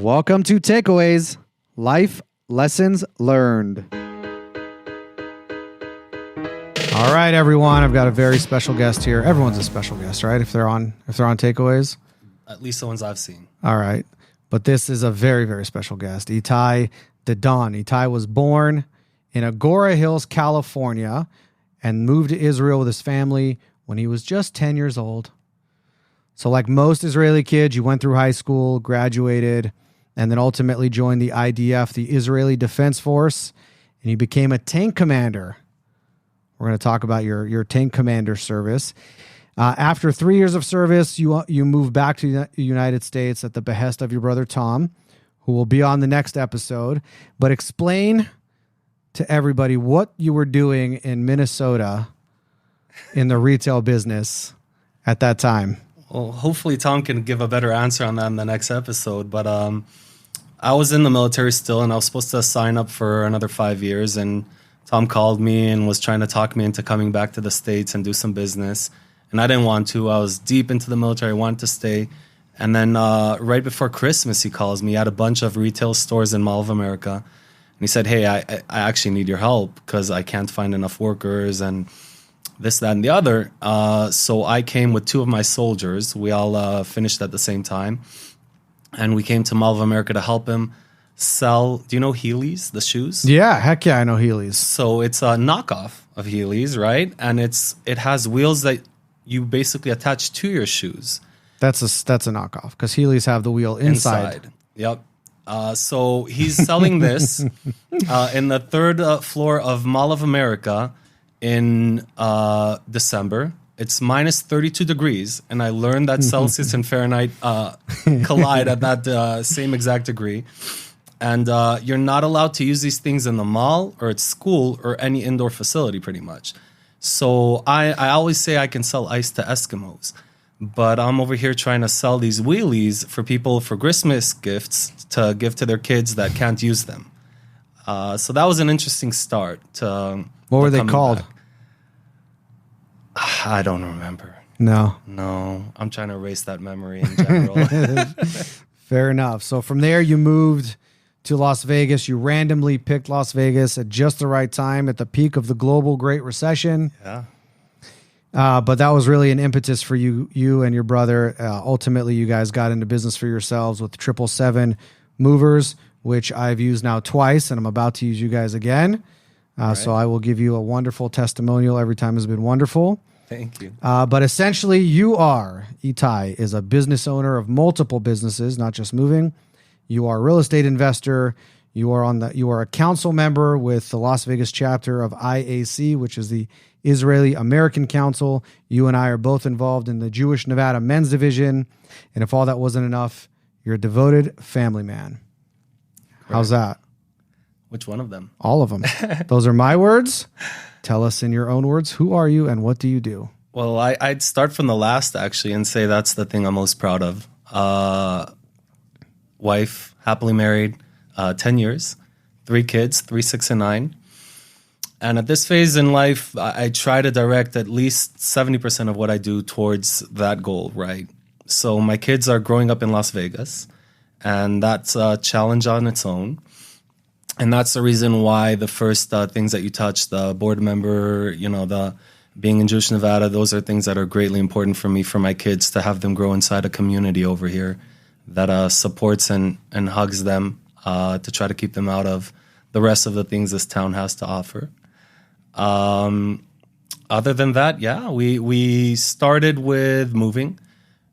Welcome to Takeaways, Life Lessons Learned. All right, everyone. I've got a very special guest here. Everyone's a special guest, right? If they're on Takeaways. At least the ones I've seen. All right. But this is a very, very special guest. Itay, Dadon. Itay was born in Agoura Hills, California, and moved to Israel with his family when he was just 10 years old. So like most Israeli kids, you went through high school, graduated, and then ultimately joined the IDF, the Israeli Defense Force, and you became a tank commander. We're going to talk about your tank commander service. After 3 years of service, you moved back to the United States at the behest of your brother Tom, who will be on the next episode. But explain to everybody what you were doing in Minnesota in the retail business at that time. Well, hopefully Tom can give a better answer on that in the next episode. But I was in the military still, and I was supposed to sign up for another 5 years. And Tom called me and was trying to talk me into coming back to the States and do some business. And I didn't want to. I was deep into the military. I wanted to stay. And then right before Christmas, he calls me. He had a bunch of retail stores in Mall of America. And he said, hey, I actually need your help because I can't find enough workers and this, that, and the other. So I came with two of my soldiers. We all finished at the same time. And we came to Mall of America to help him sell. Do you know Heelys, the shoes? Yeah, heck yeah, I know Heelys. So it's a knockoff of Heelys, right? And it has wheels that you basically attach to your shoes. That's a knockoff because Heelys have the wheel inside. Yep. So he's selling this in the third floor of Mall of America in December. It's minus 32 degrees, and I learned that Celsius and Fahrenheit collide at that same exact degree. And you're not allowed to use these things in the mall or at school or any indoor facility, pretty much. So I always say I can sell ice to Eskimos, but I'm over here trying to sell these wheelies for people for Christmas gifts to give to their kids that can't use them. So that was an interesting start. What were they called? Back. I don't remember. No, I'm trying to erase that memory in general. Fair enough. So from there, you moved to Las Vegas. You randomly picked Las Vegas at just the right time at the peak of the global Great Recession. Yeah. But that was really an impetus for you and your brother. Ultimately, you guys got into business for yourselves with 777 movers, which I've used now twice, and I'm about to use you guys again. Right. So I will give you a wonderful testimonial. Every time has been wonderful. Thank you. But essentially, Itay is a business owner of multiple businesses, not just moving. You are a real estate investor. You are a council member with the Las Vegas chapter of IAC, which is the Israeli American Council. You and I are both involved in the Jewish Nevada Men's Division. And if all that wasn't enough, you're a devoted family man. Correct. How's that? Which one of them? All of them. Those are my words. Tell us in your own words, who are you and what do you do? Well, I'd start from the last, actually, and say that's the thing I'm most proud of. Wife, happily married, 10 years, 3 kids, 3, 6, and 9. And at this phase in life, I try to direct at least 70% of what I do towards that goal, right? So my kids are growing up in Las Vegas, and that's a challenge on its own. And that's the reason why the first things that you touched, the board member, the being in Jewish Nevada, those are things that are greatly important for me, for my kids, to have them grow inside a community over here that supports and hugs them to try to keep them out of the rest of the things this town has to offer. Other than that, yeah, we started with moving.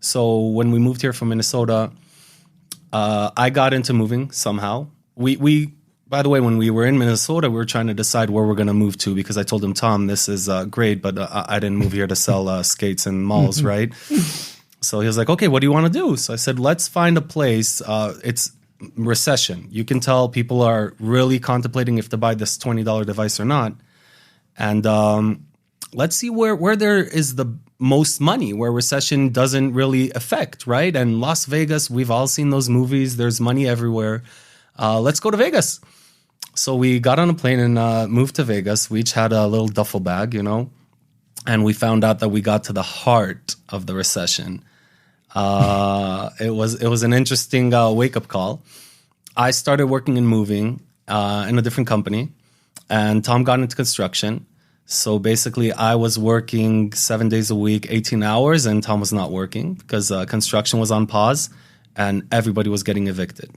So when we moved here from Minnesota, I got into moving somehow. We by the way, when we were in Minnesota, we were trying to decide where we're going to move to, because I told him, Tom, this is great, but I didn't move here to sell skates in malls, right? So he was like, okay, what do you want to do? So I said, let's find a place. It's recession. You can tell people are really contemplating if to buy this $20 device or not. And let's see where there is the most money, where recession doesn't really affect, right? And Las Vegas, we've all seen those movies. There's money everywhere. Let's go to Vegas. So we got on a plane and moved to Vegas. We each had a little duffel bag, and we found out that we got to the heart of the recession. It was an interesting wake up call. I started working in moving in a different company, and Tom got into construction. So basically, I was working 7 days a week, 18 hours, and Tom was not working because construction was on pause and everybody was getting evicted.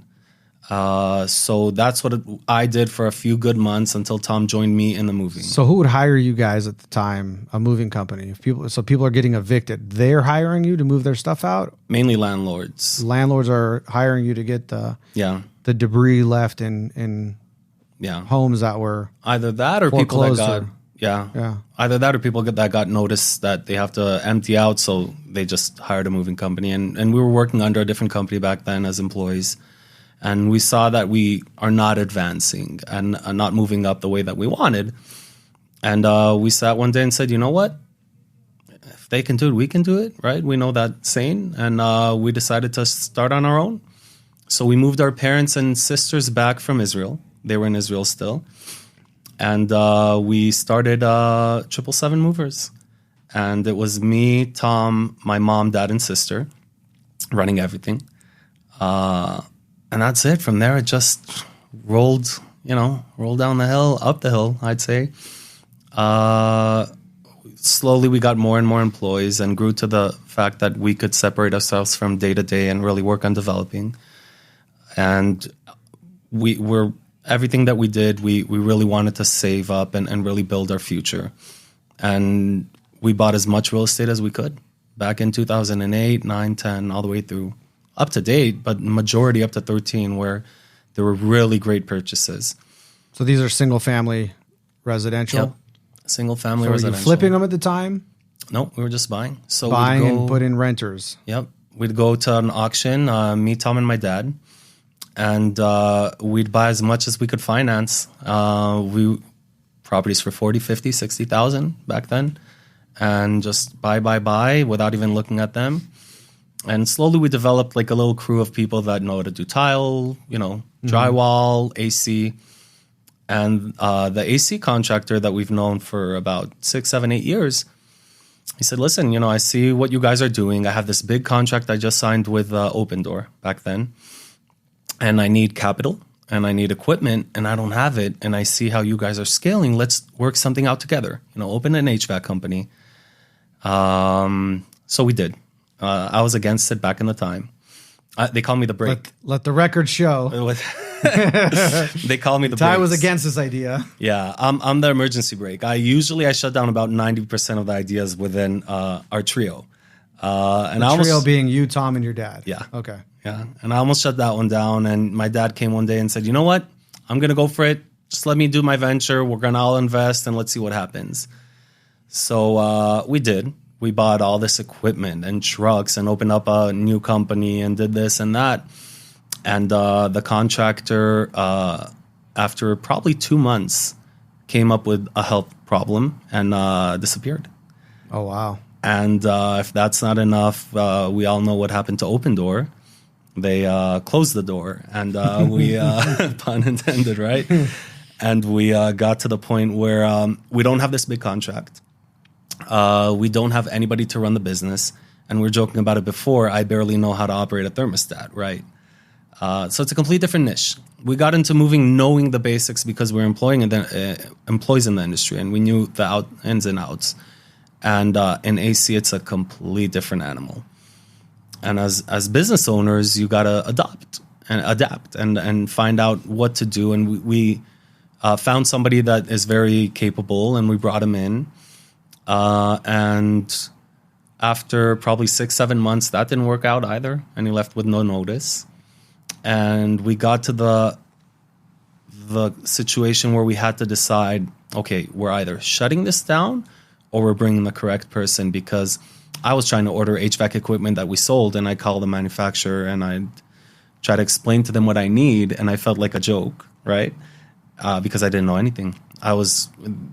So that's what I did for a few good months until Tom joined me in the moving. So who would hire you guys at the time? A moving company. If people are getting evicted, they're hiring you to move their stuff out? Mainly landlords. Landlords are hiring you to get the debris left in homes that were either that or people that got yeah. Either that or people that got notice that they have to empty out, so they just hired a moving company. And we were working under a different company back then as employees. And we saw that we are not advancing and not moving up the way that we wanted. And we sat one day and said, you know what? If they can do it, we can do it, right? We know that saying. And we decided to start on our own. So we moved our parents and sisters back from Israel. They were in Israel still. And we started 777 Movers. And it was me, Tom, my mom, dad, and sister running everything. And that's it. From there, it just rolled down the hill, up the hill, I'd say. Slowly, we got more and more employees and grew to the fact that we could separate ourselves from day to day and really work on developing. And everything that we did, we really wanted to save up and really build our future. And we bought as much real estate as we could back in 2008, 9, 10, all the way through. Up to date, but majority up to 13, where there were really great purchases. So these are single family residential? Yep. Single family so residential. Were you flipping them at the time? No, we were just buying. So buying and put in renters. Yep. We'd go to an auction, me, Tom, and my dad, and we'd buy as much as we could finance. Properties for 40, 50, 60,000 back then, and just buy without even looking at them. And slowly we developed like a little crew of people that know how to do tile, drywall, AC. And the AC contractor that we've known for about 6, 7, 8 years, he said, listen, I see what you guys are doing. I have this big contract I just signed with Open Door back then. And I need capital and I need equipment and I don't have it. And I see how you guys are scaling. Let's work something out together. Open an HVAC company. So we did. I was against it back in the time. They call me the break. Let the record show. They call me the break. Ty was against this idea. Yeah, I'm the emergency break. I shut down about 90% of the ideas within our trio. And the trio being you, Tom, and your dad. Yeah. Okay. Yeah, and I almost shut that one down. And my dad came one day and said, you know what? I'm going to go for it. Just let me do my venture. We're going to all invest and let's see what happens. So we did. We bought all this equipment and trucks and opened up a new company and did this and that. And the contractor, after probably 2 months, came up with a health problem and disappeared. Oh, wow. And if that's not enough, we all know what happened to Open Door. They closed the door and we, pun intended, right? And we got to the point where we don't have this big contract. We don't have anybody to run the business. And we were joking about it before. I barely know how to operate a thermostat, right? So it's a completely different niche. We got into moving knowing the basics because we're employees in the industry and we knew the ins and outs. And in AC, it's a completely different animal. And as business owners, you got to adapt and find out what to do. And we found somebody that is very capable and we brought him in. And after probably 6, 7 months, that didn't work out either. And he left with no notice. And we got to the situation where we had to decide, okay, we're either shutting this down or we're bringing the correct person, because I was trying to order HVAC equipment that we sold and I called the manufacturer and I try to explain to them what I need. And I felt like a joke, right? Because I didn't know anything.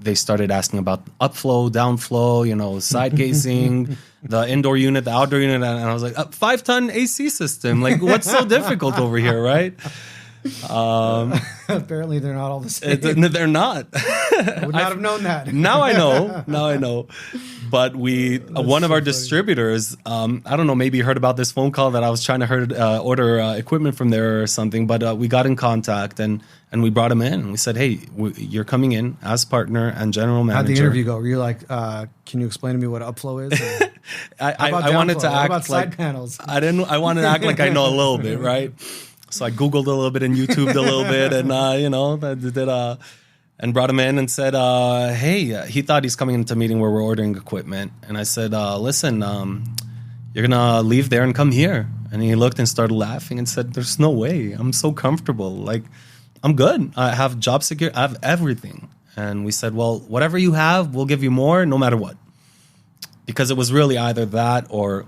They started asking about upflow, downflow, side casing, the indoor unit, the outdoor unit. And I was like, 5-ton AC system. Like, what's so difficult over here, right? Apparently, they're not all the same. They're not. I would not have known that. Now I know. But one of our distributors, I don't know, maybe you heard about this phone call that I was trying to order equipment from there or something. But we got in contact and we brought him in. We said, hey, you're coming in as partner and general manager. How'd the interview go? Were you like, can you explain to me what upflow is? I wanted to act about side panels? I wanted to act like I know a little bit, right? So I Googled a little bit and YouTubed a little bit and, and brought him in and said, hey, he thought he's coming into a meeting where we're ordering equipment. And I said, listen, you're going to leave there and come here. And he looked and started laughing and said, there's no way. I'm so comfortable. Like, I'm good. I have job security. I have everything. And we said, well, whatever you have, we'll give you more no matter what. Because it was really either that or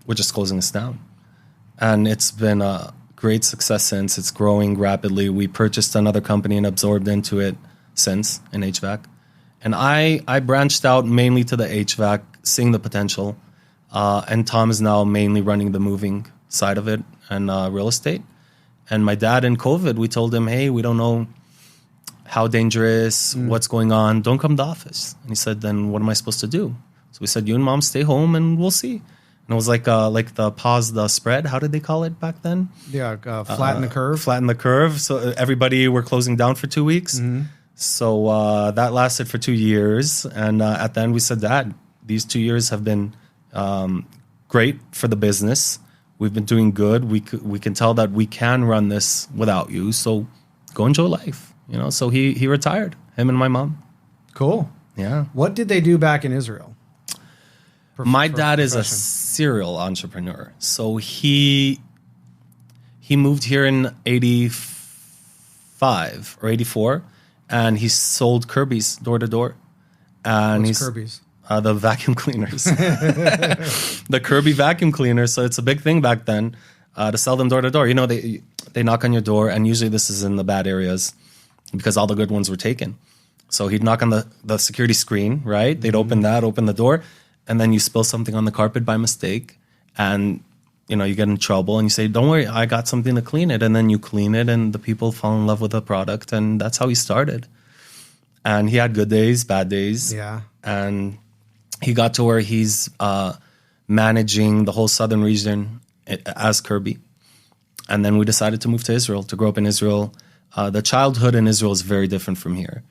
we're just closing this down. And it's been a great success since. It's growing rapidly. We purchased another company and absorbed into it since in HVAC. And I branched out mainly to the HVAC, seeing the potential. And Tom is now mainly running the moving side of it and real estate. And my dad in COVID, we told him, hey, we don't know how dangerous, what's going on. Don't come to the office. And he said, then what am I supposed to do? So we said, you and mom stay home and we'll see. And it was like the pause the spread. How did they call it back then? Yeah, flatten the curve. Flatten the curve. So everybody were closing down for 2 weeks. Mm-hmm. So that lasted for 2 years. And at the end we said, Dad, these 2 years have been great for the business. We've been doing good. We can tell that we can run this without you. So go enjoy life. So he retired, him and my mom. Cool. Yeah. What did they do back in Israel? My dad is a serial entrepreneur. So he moved here in 85 or 84, and he sold Kirby's door to door. And What's Kirby's? The vacuum cleaners. The Kirby vacuum cleaners. So it's a big thing back then to sell them door to door. They knock on your door, and usually this is in the bad areas because all the good ones were taken. So he'd knock on the security screen, right? They'd open the door, and then you spill something on the carpet by mistake, and you get in trouble, and you say, don't worry, I got something to clean it. And then you clean it, and the people fall in love with the product, and that's how he started. And he had good days, bad days. Yeah. And he got to where he's managing the whole southern region as Kirby. And then we decided to move to Israel, to grow up in Israel. The childhood in Israel is very different from here.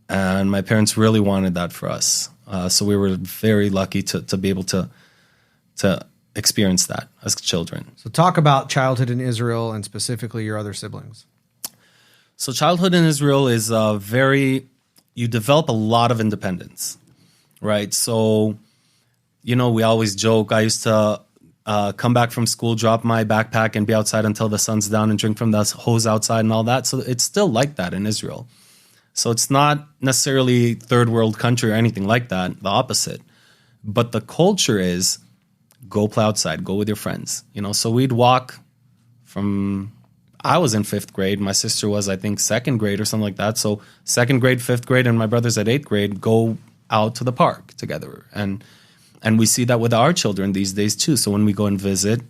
And my parents really wanted that for us. So we were very lucky to be able to experience that as children. So talk about childhood in Israel and specifically your other siblings. So childhood in Israel is you develop a lot of independence, right? So, we always joke. I used to come back from school, drop my backpack and be outside until the sun's down and drink from the hose outside and all that. So it's still like that in Israel. So it's not necessarily third world country or anything like that, the opposite. But the culture is go play outside, go with your friends. So we'd walk from, I was in 5th grade. My sister was, I think, 2nd grade or something like that. So 2nd grade, 5th grade, and my brother's at 8th grade, go out to the park together. And we see that with our children these days too. So when we go and visit,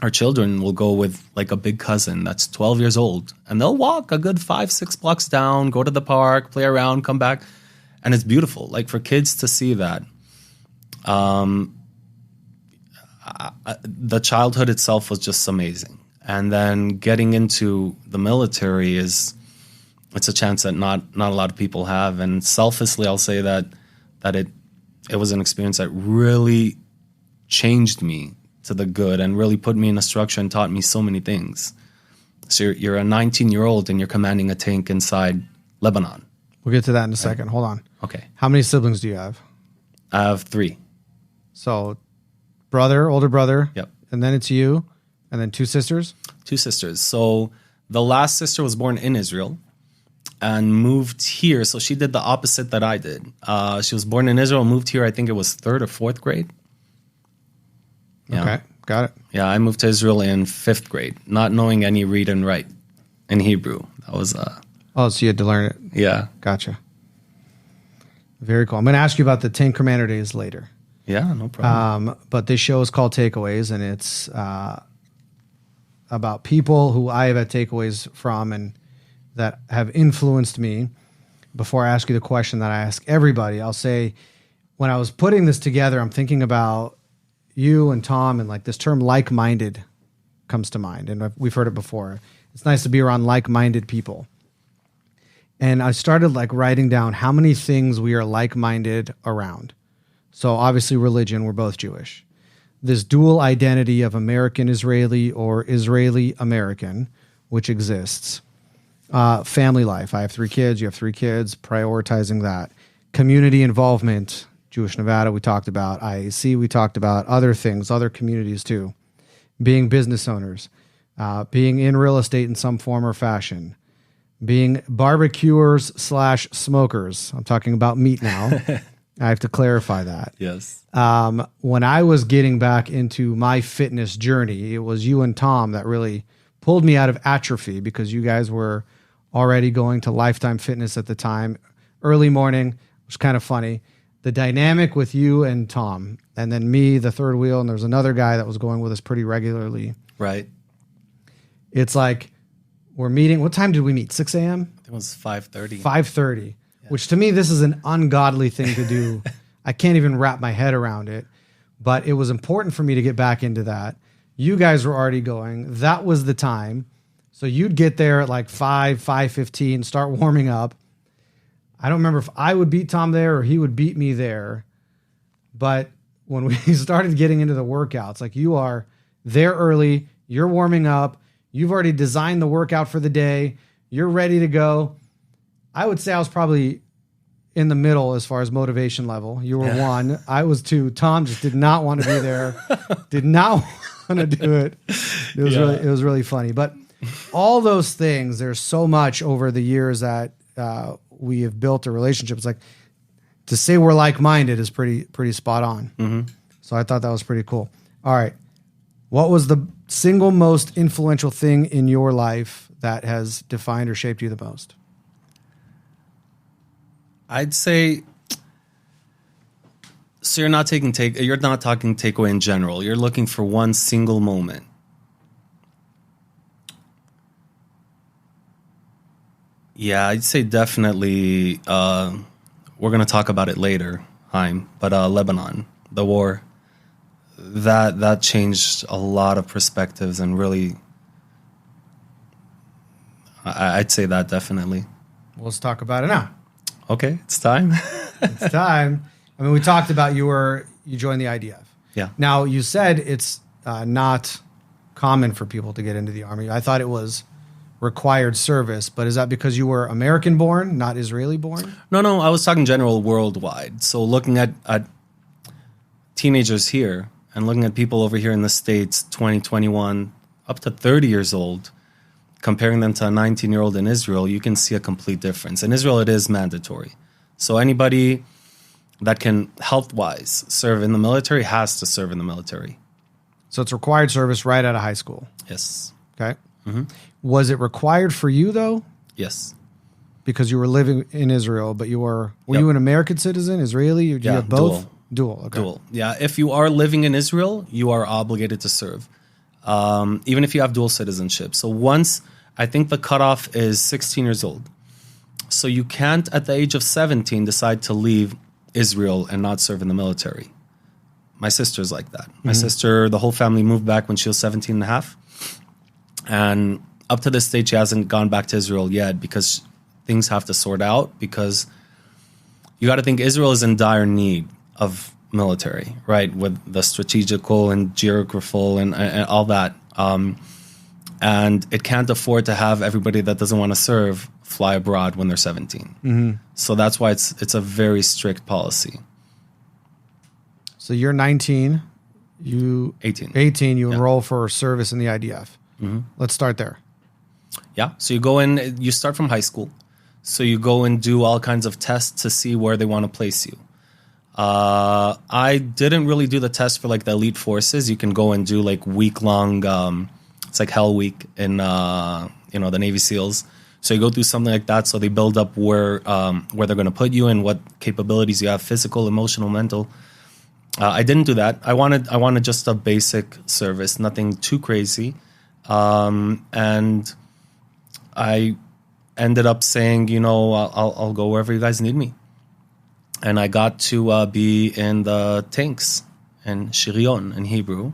our children will go with like a big cousin that's 12 years old, and they'll walk a good 5-6 blocks down, go to the park, play around, come back. And it's beautiful. Like for kids to see that. The childhood itself was just amazing. And then getting into the military it's a chance that not a lot of people have. And selfishly, I'll say that it was an experience that really changed me to the good and really put me in a structure and taught me so many things. So you're a 19-year-old and you're commanding a tank inside Lebanon. We'll get to that in a second. Hold on. Okay. How many siblings do you have? I have 3. So older brother. Yep. And then it's you. And then 2 sisters? 2 sisters. So the last sister was born in Israel and moved here. So she did the opposite that I did. She was born in Israel, moved here, I think it was 3rd or 4th grade. Yeah. Okay, got it. Yeah, I moved to Israel in 5th grade, not knowing any read and write in Hebrew. That was... Oh, so you had to learn it. Yeah. Gotcha. Very cool. I'm going to ask you about the 10 Commander Days later. Yeah, no problem. But this show is called Takeaways, and it's about people who I have had takeaways from and that have influenced me. Before I ask you the question that I ask everybody, I'll say, when I was putting this together, I'm thinking about you and Tom, and like this term like-minded comes to mind. And we've heard it before. It's nice to be around like-minded people. And I started like writing down how many things we are like-minded around. So obviously religion, we're both Jewish. This dual identity of American-Israeli or Israeli-American, which exists. Family life. I have 3 kids. You have 3 kids. Prioritizing that. Community involvement. Jewish Nevada, we talked about. IAC, we talked about. Other things, other communities too. Being business owners. Being in real estate in some form or fashion. Being barbecuers / smokers. I'm talking about meat now. I have to clarify that. Yes. When I was getting back into my fitness journey, it was you and Tom that really pulled me out of atrophy, because you guys were already going to Lifetime Fitness at the time. Early morning, it was kind of funny. The dynamic with you and Tom, and then me, the third wheel, and there's another guy that was going with us pretty regularly. Right. It's like we're meeting. What time did we meet? 6 a.m.? I think it was 5:30. 5:30, yeah. Which to me, this is an ungodly thing to do. I can't even wrap my head around it. But it was important for me to get back into that. You guys were already going. That was the time. So you'd get there at like 5:15, start warming up. I don't remember if I would beat Tom there or he would beat me there. But when we started getting into the workouts, like you are there early, you're warming up, you've already designed the workout for the day, you're ready to go. I would say I was probably in the middle as far as motivation level. You were 1, I was 2. Tom just did not want to be there, did not want to do it. It was really funny. But all those things, there's so much over the years that we have built a relationship. It's like, to say we're like-minded is pretty spot on. Mm-hmm. So I thought that was pretty cool. All right. What was the single most influential thing in your life that has defined or shaped you the most? I'd say, so you're not talking takeaway in general. You're looking for one single moment. Yeah, I'd say definitely, we're going to talk about it later, Hayim, but Lebanon, the war, that changed a lot of perspectives, and really, I'd say that definitely. Well, let's talk about it now. Okay, it's time. It's time. I mean, we talked about you joined the IDF. Yeah. Now, you said it's not common for people to get into the Army. I thought it was required service, but is that because you were American born, not Israeli born? No, I was talking general worldwide. So looking at teenagers here and looking at people over here in the States, 20, 21, up to 30 years old, comparing them to a 19-year-old in Israel, you can see a complete difference. In Israel, it is mandatory. So anybody that can, health-wise, serve in the military has to serve in the military. So it's required service right out of high school? Yes. Okay. Mm-hmm. Was it required for you, though? Yes. Because you were living in Israel, but were you an American citizen, Israeli? You have both? Dual. Okay. Dual. Yeah, if you are living in Israel, you are obligated to serve, even if you have dual citizenship. So I think the cutoff is 16 years old. So you can't, at the age of 17, decide to leave Israel and not serve in the military. My sister's like that. My sister, the whole family moved back when she was 17 and a half. And up to this stage, she hasn't gone back to Israel yet because things have to sort out, because you got to think Israel is in dire need of military, right? With the strategical and geographical and all that. And it can't afford to have everybody that doesn't want to serve fly abroad when they're 17. Mm-hmm. So that's why it's a very strict policy. So you're 19. 18. You enroll for service in the IDF. Mm-hmm. Let's start there. Yeah. So you go in, you start from high school. So you go and do all kinds of tests to see where they want to place you. I didn't really do the test for like the elite forces. You can go and do like week-long, it's like Hell Week in, the Navy SEALs. So you go through something like that. So they build up where they're going to put you and what capabilities you have, physical, emotional, mental. I didn't do that. I wanted just a basic service, nothing too crazy. And I ended up saying, I'll go wherever you guys need me. And I got to be in the tanks in Shirion in Hebrew.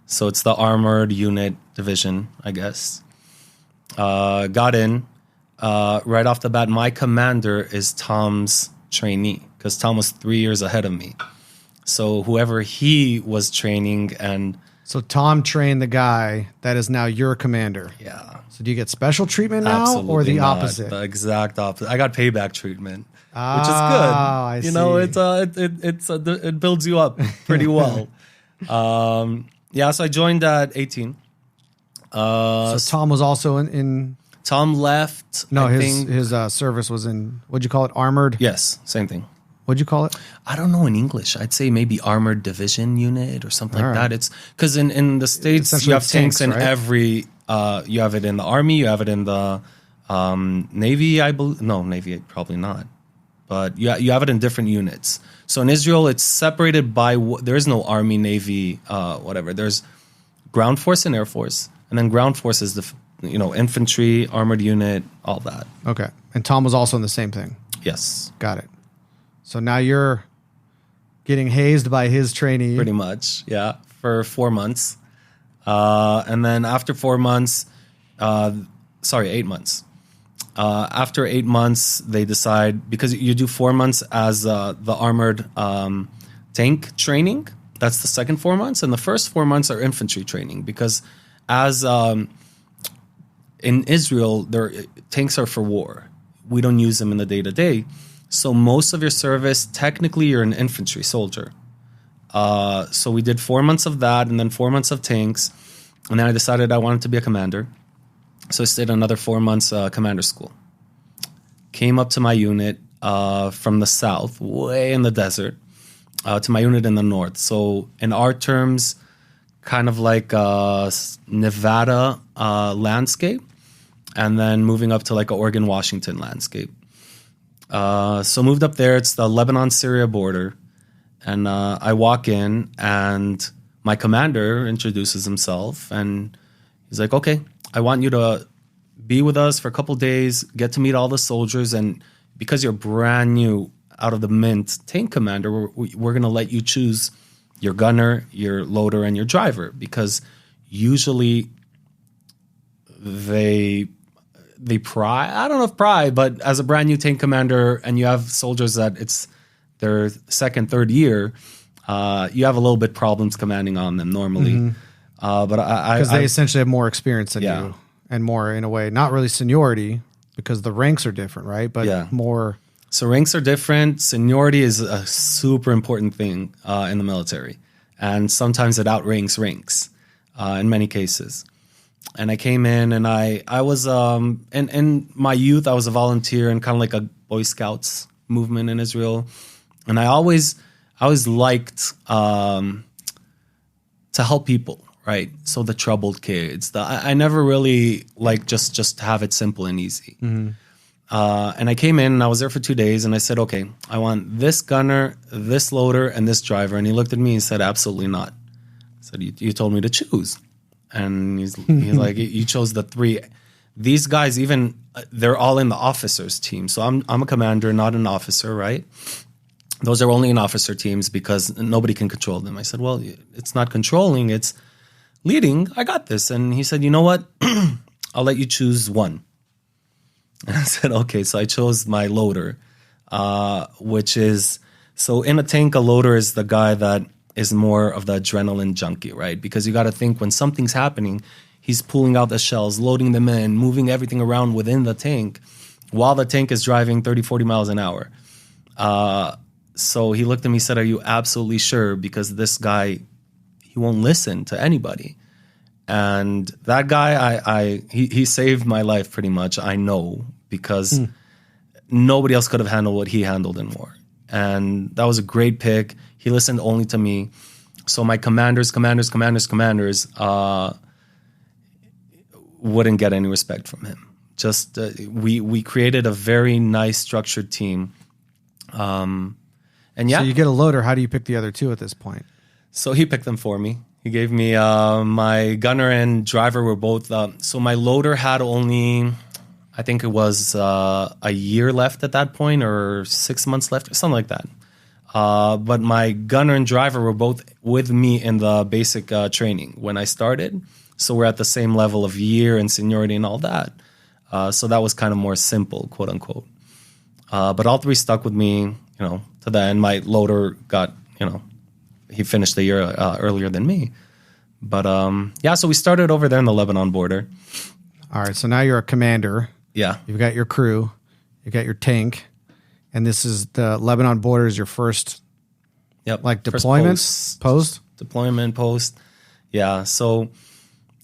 So it's the armored unit division, I guess. Got in. Right off the bat, my commander is Tom's trainee because Tom was 3 years ahead of me. So whoever he was training and... So Tom trained the guy that is now your commander. Yeah. So do you get special treatment now Absolutely or the not. opposite? The exact opposite. I got payback treatment, which is I good. see. It builds you up pretty well. So I joined at 18. So Tom was also in Tom left. no, I his think, service was in, what'd you call it? Armored? yes, same thing. What'd you call it? I don't know in English. I'd say maybe armored division unit or something like right. that. It's because in the States Essentially you have it's tanks in right? every. You have it in the Army. You have it in the Navy. I believe Navy probably not, but you have it in different units. So in Israel, it's separated by there is no Army, Navy, whatever. There's ground force and air force, and then ground force is the infantry, armored unit, all that. Okay. And Tom was also in the same thing. Yes, Got it. So now you're getting hazed by his trainee. pretty much. Yeah, for 4 months, and then after 4 months, 8 months. After 8 months, they decide because you do 4 months as the armored tank training. That's the second 4 months, and the first 4 months are infantry training because as in Israel, tanks are for war. We don't use them in the day-to-day. So most of your service, technically, you're an infantry soldier. So we did 4 months of that and then 4 months of tanks. And then I decided I wanted to be a commander. So I stayed another 4 months commander school. Came up to my unit from the south, way in the desert, to my unit in the north. So in our terms, kind of like Nevada landscape. And then moving up to like a Oregon, Washington landscape. So moved up there. It's the Lebanon-Syria border. And I walk in and my commander introduces himself. And he's like, okay, I want you to be with us for a couple days, get to meet all the soldiers. And because you're brand new out of the mint tank commander, we're going to let you choose your gunner, your loader, and your driver. Because usually they pry. I don't know if pry, but as a brand new tank commander and you have soldiers that it's their second, third year, you have a little bit problems commanding on them normally. But because they essentially have more experience than Yeah. you and more in a way, not really seniority because the ranks are different, right? But Yeah. more. So ranks are different. Seniority is a super important thing in the military. And sometimes it outranks ranks in many cases. And I came in and I was, in my youth, I was a volunteer in kind of like a Boy Scouts movement in Israel. And I always liked to help people, right? So the troubled kids, I never really like just have it simple and easy. And I came in and I was there for 2 days and I said, okay, I want this gunner, this loader, and this driver. And he looked at me and said, absolutely not. I said, you told me to choose. And he's like, you chose the three. These guys, even they're all in the officers team. So I'm a commander, not an officer, right? Those are only in officer teams because nobody can control them. I said, well, it's not controlling, it's leading. I got this. And he said, you know what? I'll let you choose one. And I said, okay. So I chose my loader, which is, so in a tank, a loader is the guy that is more of the adrenaline junkie, right? Because you got to think when something's happening, he's pulling out the shells, loading them in, moving everything around within the tank while the tank is driving 30, 40 miles an hour. So he looked at me and said, are you absolutely sure? Because this guy, he won't listen to anybody. And that guy, he saved my life pretty much, I know, because nobody else could have handled what he handled and more. And that was a great pick. He listened only to me. So my commanders wouldn't get any respect from him. Just we created a very nice structured team. And yeah. So you get a loader. How do you pick the other two at this point? So he picked them for me. He gave me my gunner and driver were both. So my loader had only, I think it was a year left at that point, or 6 months left, or something like that. But my gunner and driver were both with me in the basic training when I started. So we're at the same level of year and seniority and all that. So that was kind of more simple, quote unquote. But all three stuck with me, to the end. My loader got, he finished the year earlier than me. But so we started over there in the Lebanon border. All right, so now you're a commander. Yeah. You've got your crew. You got your tank. And this is the Lebanon border is your first, deployment? Post? Deployment post. Yeah, so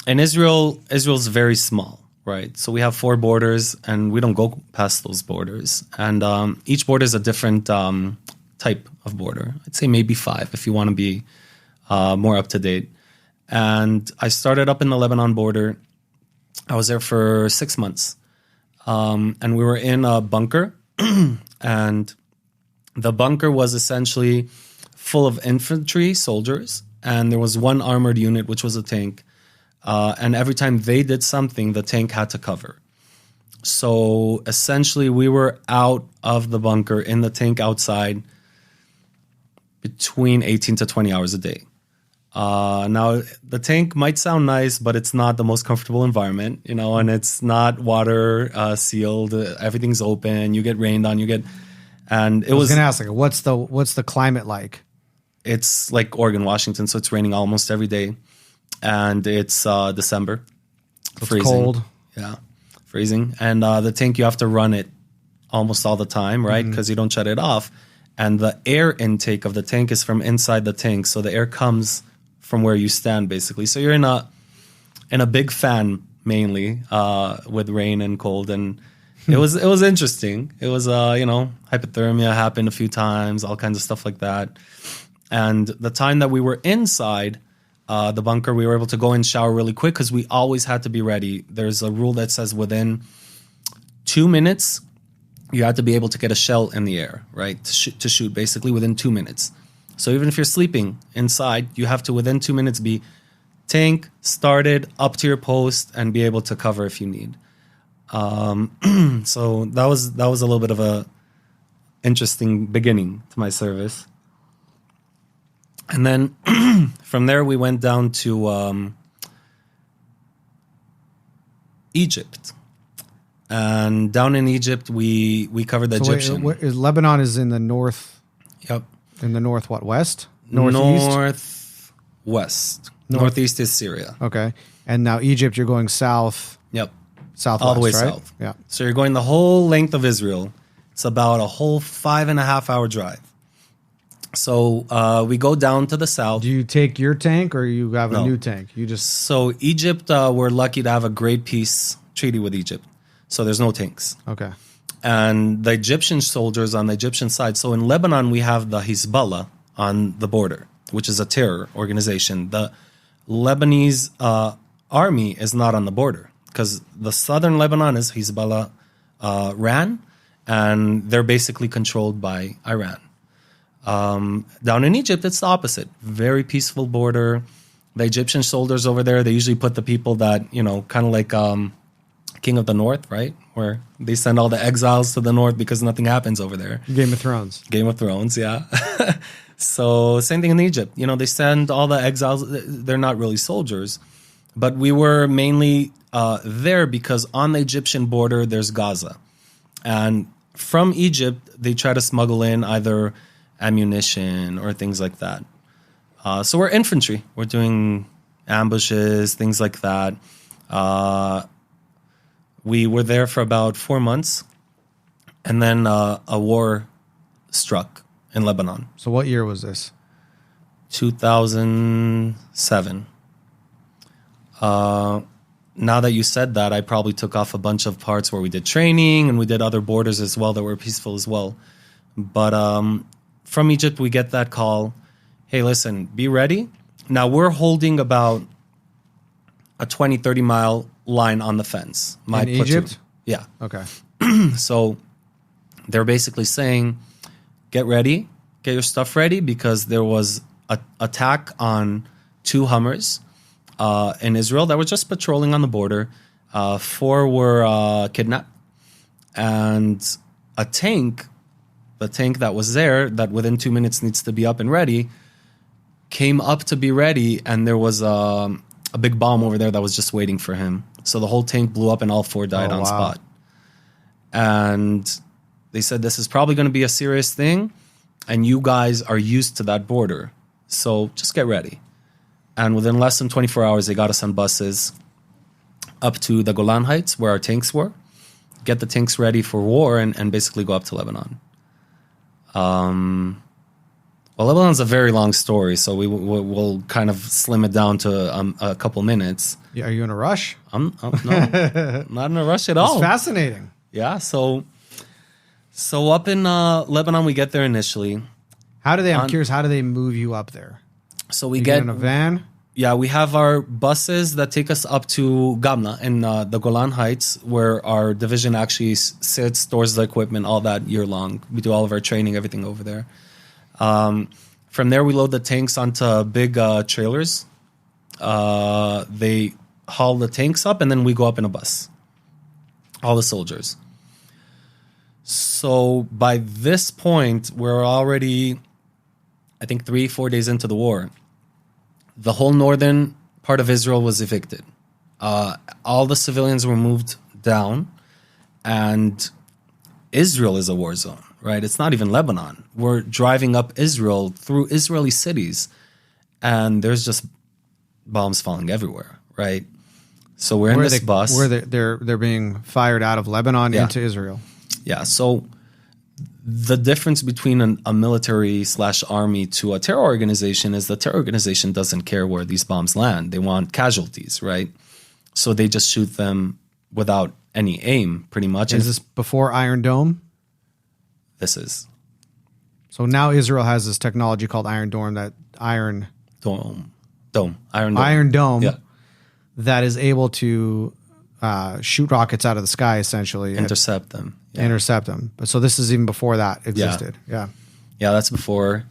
in Israel's very small, right? So we have 4 borders, and we don't go past those borders. And each border is a different type of border. I'd say maybe 5 if you want to be more up to date. And I started up in the Lebanon border. I was there for 6 months. And we were in a bunker. And the bunker was essentially full of infantry soldiers. And there was one armored unit, which was a tank. And every time they did something, the tank had to cover. So essentially, we were out of the bunker in the tank outside between 18 to 20 hours a day. Now, the tank might sound nice, but it's not the most comfortable environment, and it's not water sealed. Everything's open. You get rained on. And it was going to ask, what's the climate like? It's like Oregon, Washington, so it's raining almost every day. And it's December. It's freezing. Cold. Yeah, freezing. And the tank, you have to run it almost all the time, right? Because you don't shut it off. And the air intake of the tank is from inside the tank. So the air comes from where you stand, basically. So you're in a big fan, mainly, with rain and cold. And it was interesting. It was, hypothermia happened a few times, all kinds of stuff like that. And the time that we were inside the bunker, we were able to go and shower really quick because we always had to be ready. There's a rule that says within 2 minutes, you had to be able to get a shell in the air, right? To shoot basically within 2 minutes. So even if you're sleeping inside, you have to within 2 minutes be tank, started, up to your post, and be able to cover if you need. So that was a little bit of a interesting beginning to my service. And then from there, we went down to Egypt. And down in Egypt, we covered the Egyptian. Lebanon is in the north. Yep. In the north, what, west? Northeast? Northwest. Northeast is Syria. Okay. And now Egypt, you're going south. Yep. Southwest, all the way right? south. Yeah. So you're going the whole length of Israel. It's about a whole 5.5 hour drive. So we go down to the south. Do you take your tank or you have a new tank? So Egypt, we're lucky to have a great peace treaty with Egypt. So there's no tanks. Okay. And the Egyptian soldiers on the Egyptian side. So in Lebanon, we have the Hezbollah on the border, which is a terror organization. The Lebanese army is not on the border because the southern Lebanon is Hezbollah ran, and they're basically controlled by Iran. Down in Egypt, it's the opposite. Very peaceful border. The Egyptian soldiers over there, they usually put the people that, kind of like King of the North, right? Where they send all the exiles to the north because nothing happens over there. Game of Thrones. Game of Thrones, yeah. So same thing in Egypt. They send all the exiles. They're not really soldiers. But we were mainly there because on the Egyptian border, there's Gaza. And from Egypt, they try to smuggle in either ammunition or things like that. So we're infantry. We're doing ambushes, things like that. We were there for about 4 months, and then a war struck in Lebanon. So what year was this? 2007. Now that you said that, I probably took off a bunch of parts where we did training and we did other borders as well that were peaceful as well. But from Egypt, we get that call. Hey, listen, be ready. Now we're holding about a 20, 30 mile line on the fence. In Egypt? Yeah. Okay. So they're basically saying, get ready, get your stuff ready, because there was an attack on 2 Hummers in Israel that were just patrolling on the border. 4 were kidnapped. And a tank, the tank that was there, that within 2 minutes needs to be up and ready, came up to be ready, and there was a big bomb over there that was just waiting for him. So the whole tank blew up and all 4 died on spot. And they said, this is probably going to be a serious thing, and you guys are used to that border. So just get ready. And within less than 24 hours, they got us on buses up to the Golan Heights where our tanks were, get the tanks ready for war, and basically go up to Lebanon. Well, Lebanon's a very long story, so we'll kind of slim it down to a couple minutes. Yeah, are you in a rush? No, not in a rush at all. It's fascinating. Yeah, so up in Lebanon, we get there initially. I'm curious, how do they move you up there? So we get in a van? Yeah, we have our buses that take us up to Gamla in the Golan Heights, where our division actually sits, stores the equipment, all that year long. We do all of our training, everything over there. From there, we load the tanks onto big trailers. They haul the tanks up, and then we go up in a bus. All the soldiers. So by this point, we're already, I think, 3-4 days into the war. The whole northern part of Israel was evicted. All the civilians were moved down, and Israel is a war zone, right? It's not even Lebanon. We're driving up Israel through Israeli cities, and there's just bombs falling everywhere, right? So we're in this bus. Where they're being fired out of Lebanon into Israel. Yeah, so the difference between a military/army to a terror organization is the terror organization doesn't care where these bombs land. They want casualties, right? So they just shoot them without any aim, pretty much. Is this before Iron Dome? This is. So now Israel has this technology called Iron Dome, Iron Dome. Yeah. That is able to shoot rockets out of the sky, essentially. Intercept them. Yeah. Intercept them. But so this is even before that existed. Yeah, that's before.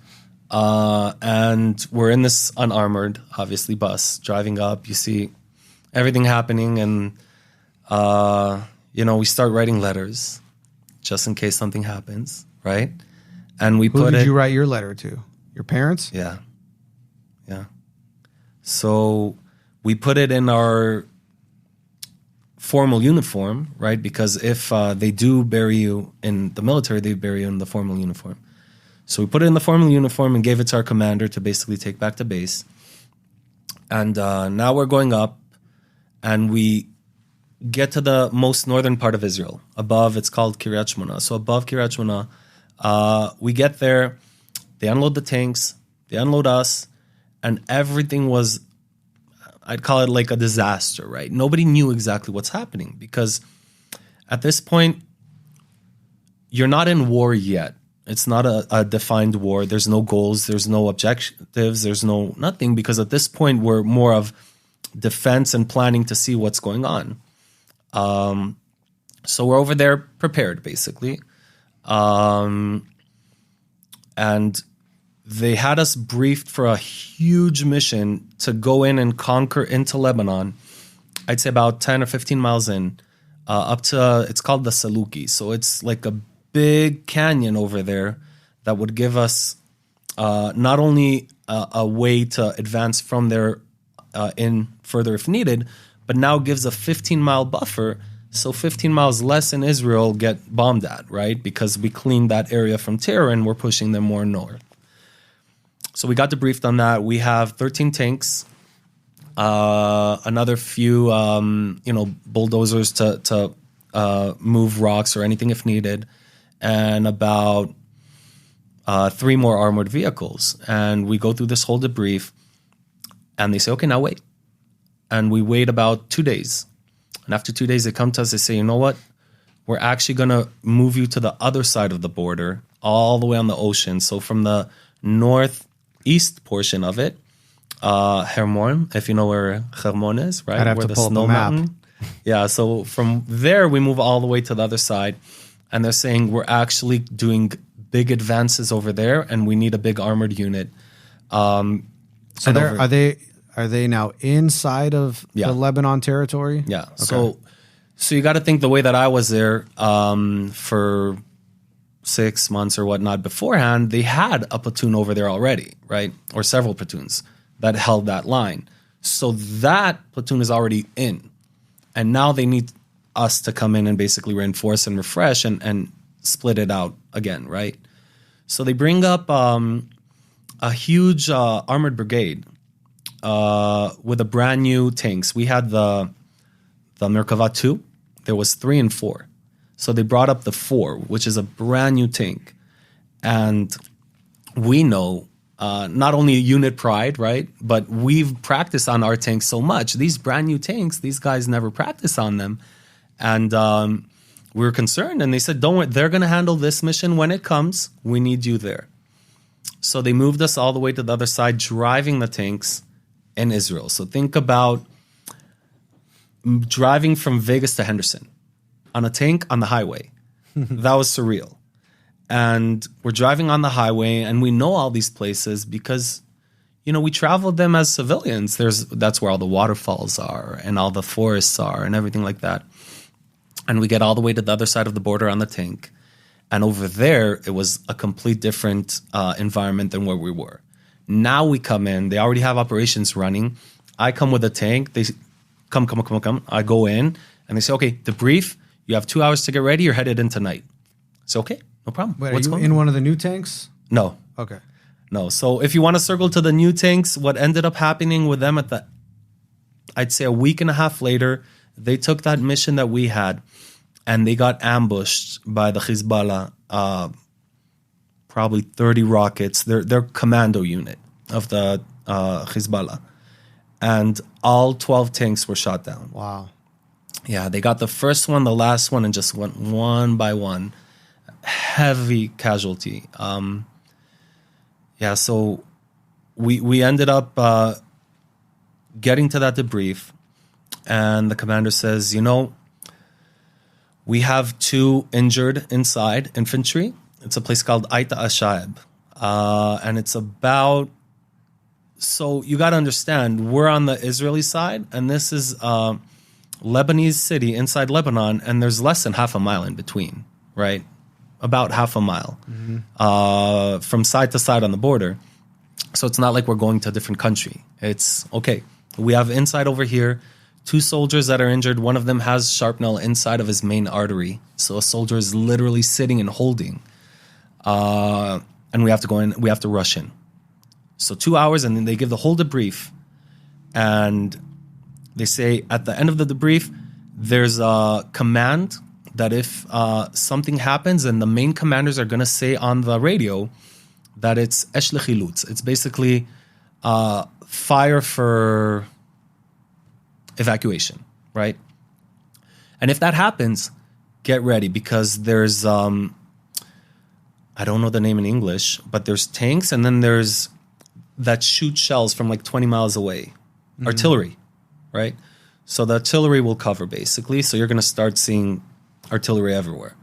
And we're in this unarmored, obviously, bus driving up. You see everything happening, and we start writing letters just in case something happens, right? And we Who did you write your letter to? Your parents? Yeah. So we put it in our formal uniform, right? Because if they do bury you in the military, they bury you in the formal uniform. So we put it in the formal uniform and gave it to our commander to basically take back to base. And now we're going up, and we get to the most northern part of Israel. Above, it's called Kiryat Shmona. So above Kiryat Shmona, we get there, they unload the tanks, they unload us, and everything was, I'd call it like a disaster, right? Nobody knew exactly what's happening, because at this point, you're not in war yet. It's not a defined war. There's no goals. There's no objectives. There's no nothing, because at this point, we're more of defense and planning to see what's going on. So we're over there prepared, basically. And they had us briefed for a huge mission to go in and conquer into Lebanon. I'd say about 10 or 15 miles in, up to, it's called the Saluki. So it's like a big canyon over there that would give us not only a way to advance from there in further if needed, but now gives a 15-mile buffer. So 15 miles less in Israel get bombed at, right? Because we cleaned that area from terror and we're pushing them more north. So we got debriefed on that. We have 13 tanks, another few, bulldozers to move rocks or anything if needed, and about 3 more armored vehicles. And we go through this whole debrief, and they say, okay, now wait. And we wait about 2 days. And after 2 days, they come to us, they say, you know what? We're actually going to move you to the other side of the border, all the way on the ocean. So from the northeast portion of it, Hermon, if you know where Hermon is, right? I'd have where to pull up the map. Yeah, so from there, we move all the way to the other side. And they're saying we're actually doing big advances over there, and we need a big armored unit. So are they now inside of Yeah. the Lebanon territory? Yeah. So you got to think the way that I was there for 6 months or whatnot beforehand, they had a platoon over there already, right? Or several platoons that held that line. So that platoon is already in. And now they need us to come in and basically reinforce and refresh and split it out again, right? So they bring up a huge armored brigade with a brand new tanks. We had the Merkava 2. There was 3 and 4. So they brought up the 4, which is a brand new tank. And we know not only unit pride, right? But we've practiced on our tanks so much. These brand new tanks, these guys never practice on them. And we were concerned. And they said, don't worry, they're going to handle this mission when it comes. We need you there. So they moved us all the way to the other side, driving the tanks in Israel. So think about driving from Vegas to Henderson on a tank on the highway. That was surreal. And we're driving on the highway, and we know all these places because, we traveled them as civilians. That's where all the waterfalls are and all the forests are and everything like that. And we get all the way to the other side of the border on the tank. And over there, it was a complete different environment than where we were. Now we come in. They already have operations running. I come with a tank. They come. I go in, and they say, okay, debrief. You have 2 hours to get ready. You're headed in tonight. So, okay, no problem. Wait, are you in one of the new tanks? No. Okay. No. So if you want to circle to the new tanks, what ended up happening with them I'd say a week and a half later, they took that mission that we had, and they got ambushed by the Hezbollah, probably 30 rockets. Their commando unit of the Hezbollah. And all 12 tanks were shot down. Wow. Yeah, they got the first one, the last one, and just went one by one. Heavy casualty. So we ended up getting to that debrief, and the commander says, we have 2 injured inside infantry. It's a place called Itay, and it's about... So you got to understand, we're on the Israeli side, and this is Lebanese city inside Lebanon, and there's less than half a mile in between, right? About half a mile from side to side on the border. So it's not like we're going to a different country. It's, okay, we have inside over here 2 soldiers that are injured. One of them has shrapnel inside of his main artery. So a soldier is literally sitting and holding. And we have to go in, we have to rush in. So 2 hours, and then they give the whole debrief. And they say at the end of the debrief, there's a command that if something happens, and the main commanders are going to say on the radio that it's esh lechilutz. It's basically fire for evacuation, right? And if that happens, get ready, because there's, I don't know the name in English, but there's tanks, and then there's that shoot shells from like 20 miles away. Artillery, right? So the artillery will cover, basically. So you're going to start seeing artillery everywhere.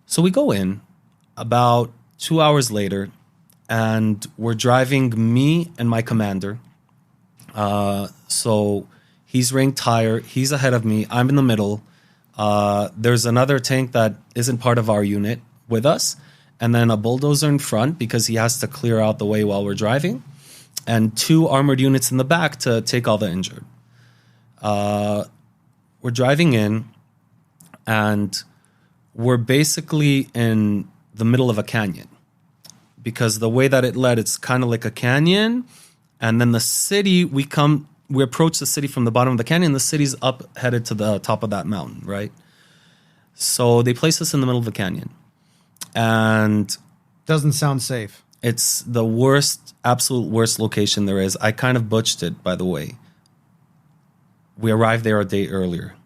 So we go in about 2 hours later, and we're driving, me and my commander. So he's ranked higher. He's ahead of me. I'm in the middle. There's another tank that isn't part of our unit with us, and then a bulldozer in front because he has to clear out the way while we're driving, and 2 armored units in the back to take all the injured. We're driving in, and we're basically in the middle of a canyon, because the way that it led, it's kind of like a canyon, and then the city, we approach the city from the bottom of the canyon. The city's up, headed to the top of that mountain, right? So they place us in the middle of the canyon. And doesn't sound safe. It's the worst, absolute worst location there is. I kind of butchered it, by the way. We arrived there a day earlier.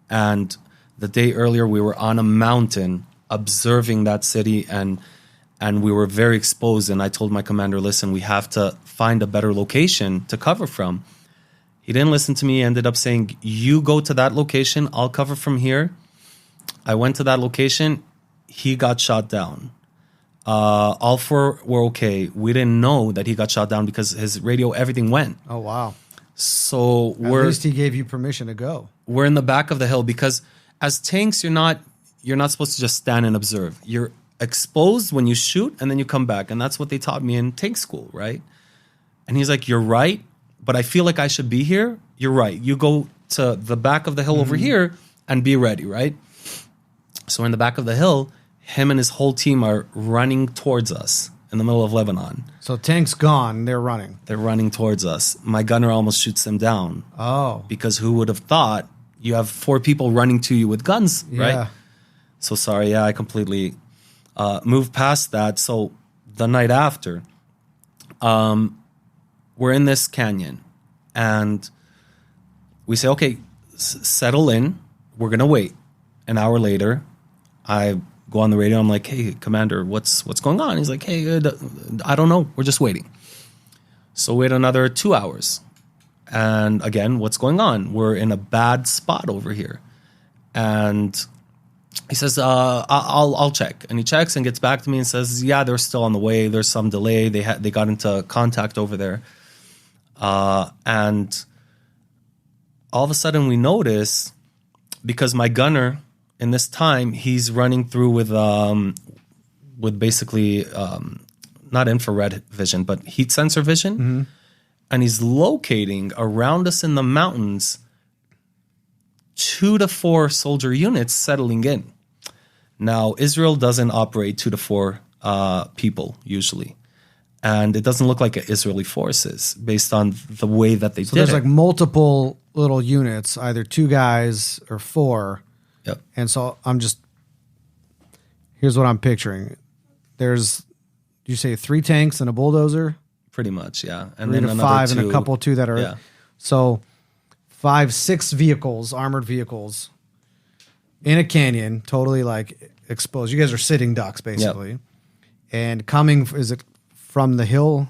And the day earlier, we were on a mountain observing that city, and we were very exposed. And I told my commander, listen, we have to find a better location to cover from. He didn't listen to me. He ended up saying, you go to that location. I'll cover from here. I went to that location. He got shot down. All four were okay. We didn't know that he got shot down because his radio, everything went. Oh, wow. So At least he gave you permission to go. we're in the back of the hill because as tanks, you're not supposed to just stand and observe. You're exposed when you shoot and then you come back. And that's what they taught me in tank school, right? And he's like, you're right, but I feel like I should be here. You're right. You go to the back of the hill over here and be ready, right? So we're in the back of the hill. Him and his whole team are running towards us in the middle of Lebanon. So tank's gone. They're running. They're running towards us. My gunner almost shoots them down. Oh. Because who would have thought you have 4 people running to you with guns, right? Yeah. So sorry, I completely moved past that. So the night after, we're in this canyon and we say, okay, settle in. We're going to wait. An hour later, I go on the radio. I'm like, hey, Commander, what's going on? He's like, hey, I don't know. We're just waiting. So wait another 2 hours. And again, what's going on? We're in a bad spot over here. And he says, I'll check. And he checks and gets back to me and says, yeah, they're still on the way. There's some delay. They got into contact over there. And all of a sudden we notice, because my gunner in this time, he's running through with basically not infrared vision, but heat sensor vision. Mm-hmm. And he's locating around us in the mountains 2 to 4 soldier units settling in. Now, Israel doesn't operate 2 to 4 people usually. And it doesn't look like Israeli forces based on the way that they did it. So there's like multiple little units, either 2 guys or 4. Yep. And so here's what I'm picturing. There's, you say 3 tanks and a bulldozer? Pretty much, yeah. And 3 then to another 5 2, and a couple 2 that are, yeah. So 5, 6 vehicles, armored vehicles in a canyon, totally like exposed. You guys are sitting ducks basically. Yep. And coming, is it from the hill?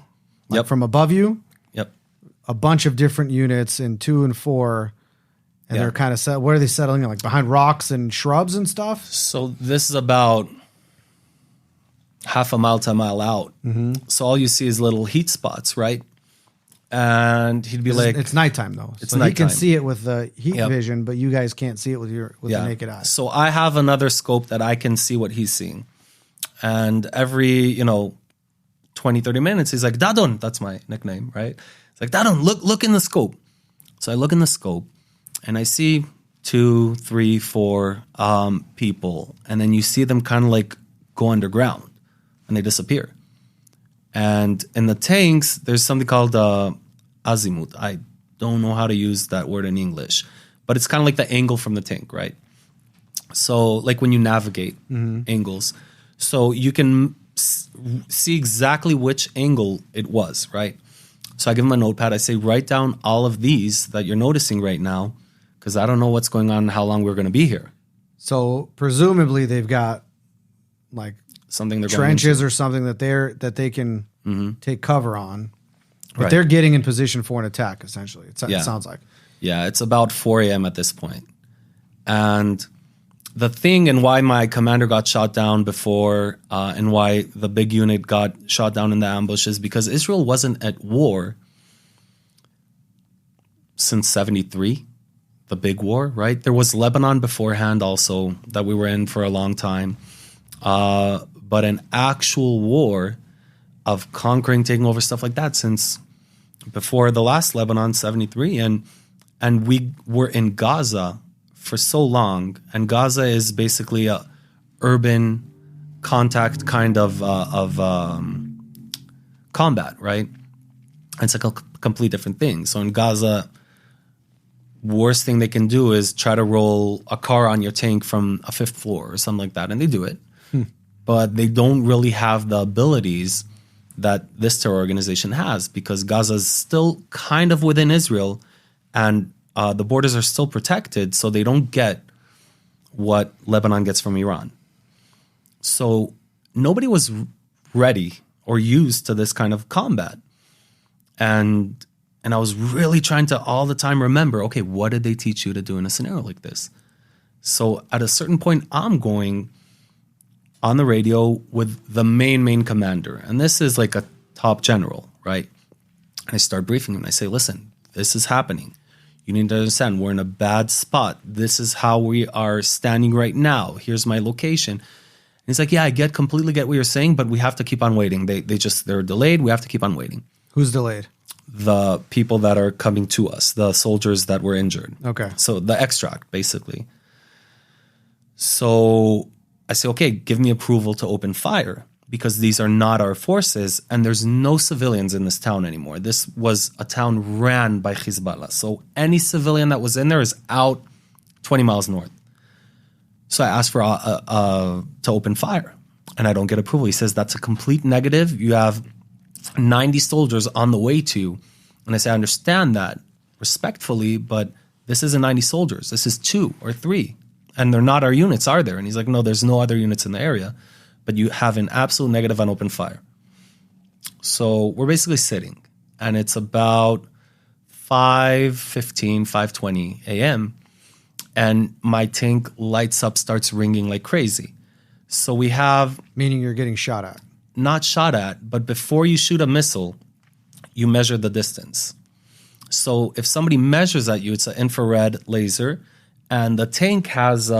Like Yep. from above you? Yep. A bunch of different units in 2 and 4. And Yeah. they're kind of set. Where are they settling in? Like behind rocks and shrubs and stuff? So this is about half a mile to a mile out. Mm-hmm. So all you see is little heat spots, right? And he'd be like, it's nighttime though. It's so nighttime. he can see it with the heat Yep. vision, but you guys can't see it with the naked eye. So I have another scope that I can see what he's seeing. And every, 20, 30 minutes, he's like, Dadon, that's my nickname, right? It's like, Dadon, look in the scope. So I look in the scope and I see 2, 3, 4 people. And then you see them kind of like go underground and they disappear. And in the tanks, there's something called azimuth. I don't know how to use that word in English, but it's kind of like the angle from the tank, right? So like when you navigate angles. So you can see exactly which angle it was, right? So I give him a notepad. I say, write down all of these that you're noticing right now, because I don't know what's going on and how long we're going to be here. So presumably they've got like Something they're trenches or something that they can take cover on. But Right. they're getting in position for an attack, essentially. It Yeah. sounds like. Yeah, it's about 4 a.m. at this point. And the thing and why my commander got shot down before and why the big unit got shot down in the ambush is because Israel wasn't at war since 73, the big war, right? There was Lebanon beforehand also that we were in for a long time. But an actual war of conquering, taking over, stuff like that since before the last Lebanon, 73. And we were in Gaza for so long, and Gaza is basically a urban contact kind of combat, right? It's a complete different thing. So in Gaza, worst thing they can do is try to roll a car on your tank from a 5th floor or something like that, and they do it. But they don't really have the abilities that this terror organization has, because Gaza is still kind of within Israel, and the borders are still protected, so they don't get what Lebanon gets from Iran. So nobody was ready or used to this kind of combat. And I was really trying to all the time remember, okay, what did they teach you to do in a scenario like this? So at a certain point, I'm going, on the radio with the main commander. And this is like a top general, right? And I start briefing him. I say, listen, this is happening. You need to understand, we're in a bad spot. This is how we are standing right now. Here's my location. And he's like, yeah, completely get what you're saying, but we have to keep on waiting. They're delayed. We have to keep on waiting. Who's delayed? The people that are coming to us, the soldiers that were injured. Okay. So the extract, basically. So I say, okay, give me approval to open fire because these are not our forces and there's no civilians in this town anymore. This was a town ran by Hezbollah. So any civilian that was in there is out 20 miles north. So I asked for to open fire and I don't get approval. He says, that's a complete negative. You have 90 soldiers on the way to you. And I say, I understand that respectfully, but this isn't 90 soldiers. This is 2 or 3. And they're not our units, are there? And he's like, no, there's no other units in the area. But you have an absolute negative on open fire. So we're basically sitting. And it's about 5:15, 5:20 a.m. And my tank lights up, starts ringing like crazy. So we have... Meaning you're getting shot at. Not shot at, but before you shoot a missile, you measure the distance. So if somebody measures at you, it's an infrared laser, and the tank has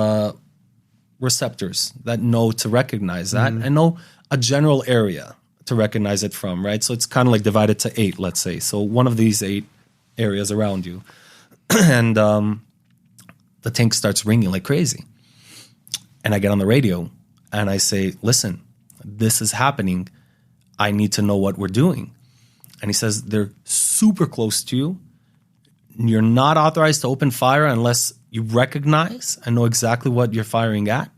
receptors that know to recognize that and know a general area to recognize it from, right? So it's kind of like divided to 8, let's say. So one of these 8 areas around you. And the tank starts ringing like crazy. And I get on the radio and I say, listen, this is happening. I need to know what we're doing. And he says, they're super close to you. You're not authorized to open fire unless you recognize and know exactly what you're firing at.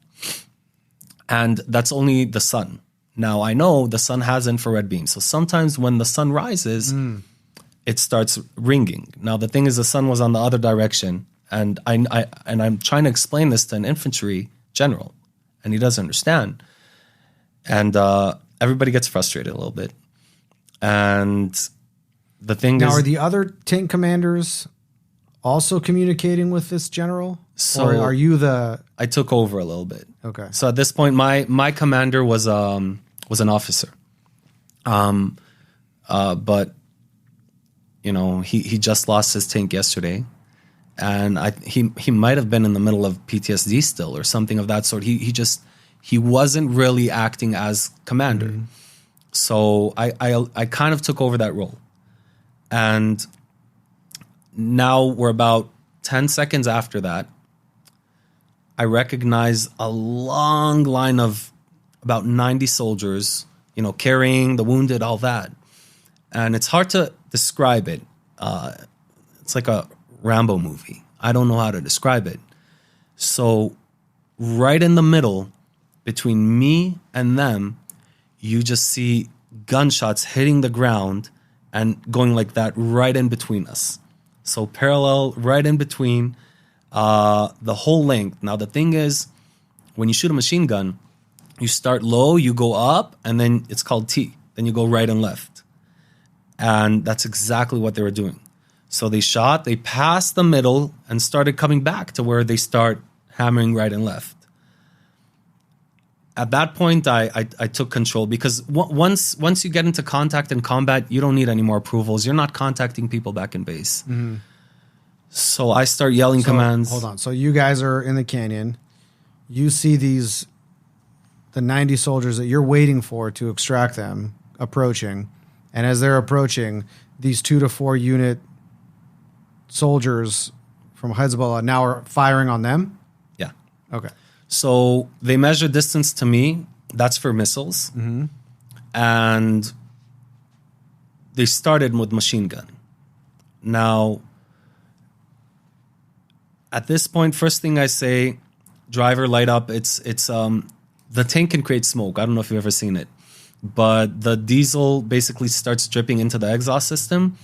And that's only the sun. Now, I know the sun has infrared beams. So sometimes when the sun rises, it starts ringing. Now, the thing is, the sun was on the other direction. And I'm trying to explain this to an infantry general. And he doesn't understand. And everybody gets frustrated a little bit. And the thing now, is... are the other tank commanders also communicating with this general? So or are you the... I took over a little bit. Okay. So at this point, my commander was an officer. But, you know, he just lost his tank yesterday. And he might have been in the middle of PTSD still or something of that sort. He wasn't really acting as commander. So I kind of took over that role. And now we're about 10 seconds after that. I recognize a long line of about 90 soldiers, you know, carrying the wounded, all that. And it's hard to describe it. It's like a Rambo movie. I don't know how to describe it. So right in the middle between me and them, you just see gunshots hitting the ground and going like that right in between us. So parallel, right in between the whole length. Now, the thing is, when you shoot a machine gun, you start low, you go up, and then it's called T. Then you go right and left. And that's exactly what they were doing. So they shot, they passed the middle, and started coming back to where they start hammering right and left. At that point, I took control because once you get into contact and combat, you don't need any more approvals. You're not contacting people back in base. So I start yelling commands. Hold on. So you guys are in the canyon. You see the 90 soldiers that you're waiting for to extract them approaching. And as they're approaching, these 2 to 4 unit soldiers from Hezbollah now are firing on them? Yeah. Okay. So they measure distance to me. That's for missiles. And they started with machine gun. Now, at this point, first thing I say, driver, light up. It's the tank can create smoke. I don't know if you've ever seen it. But the diesel basically starts dripping into the exhaust system.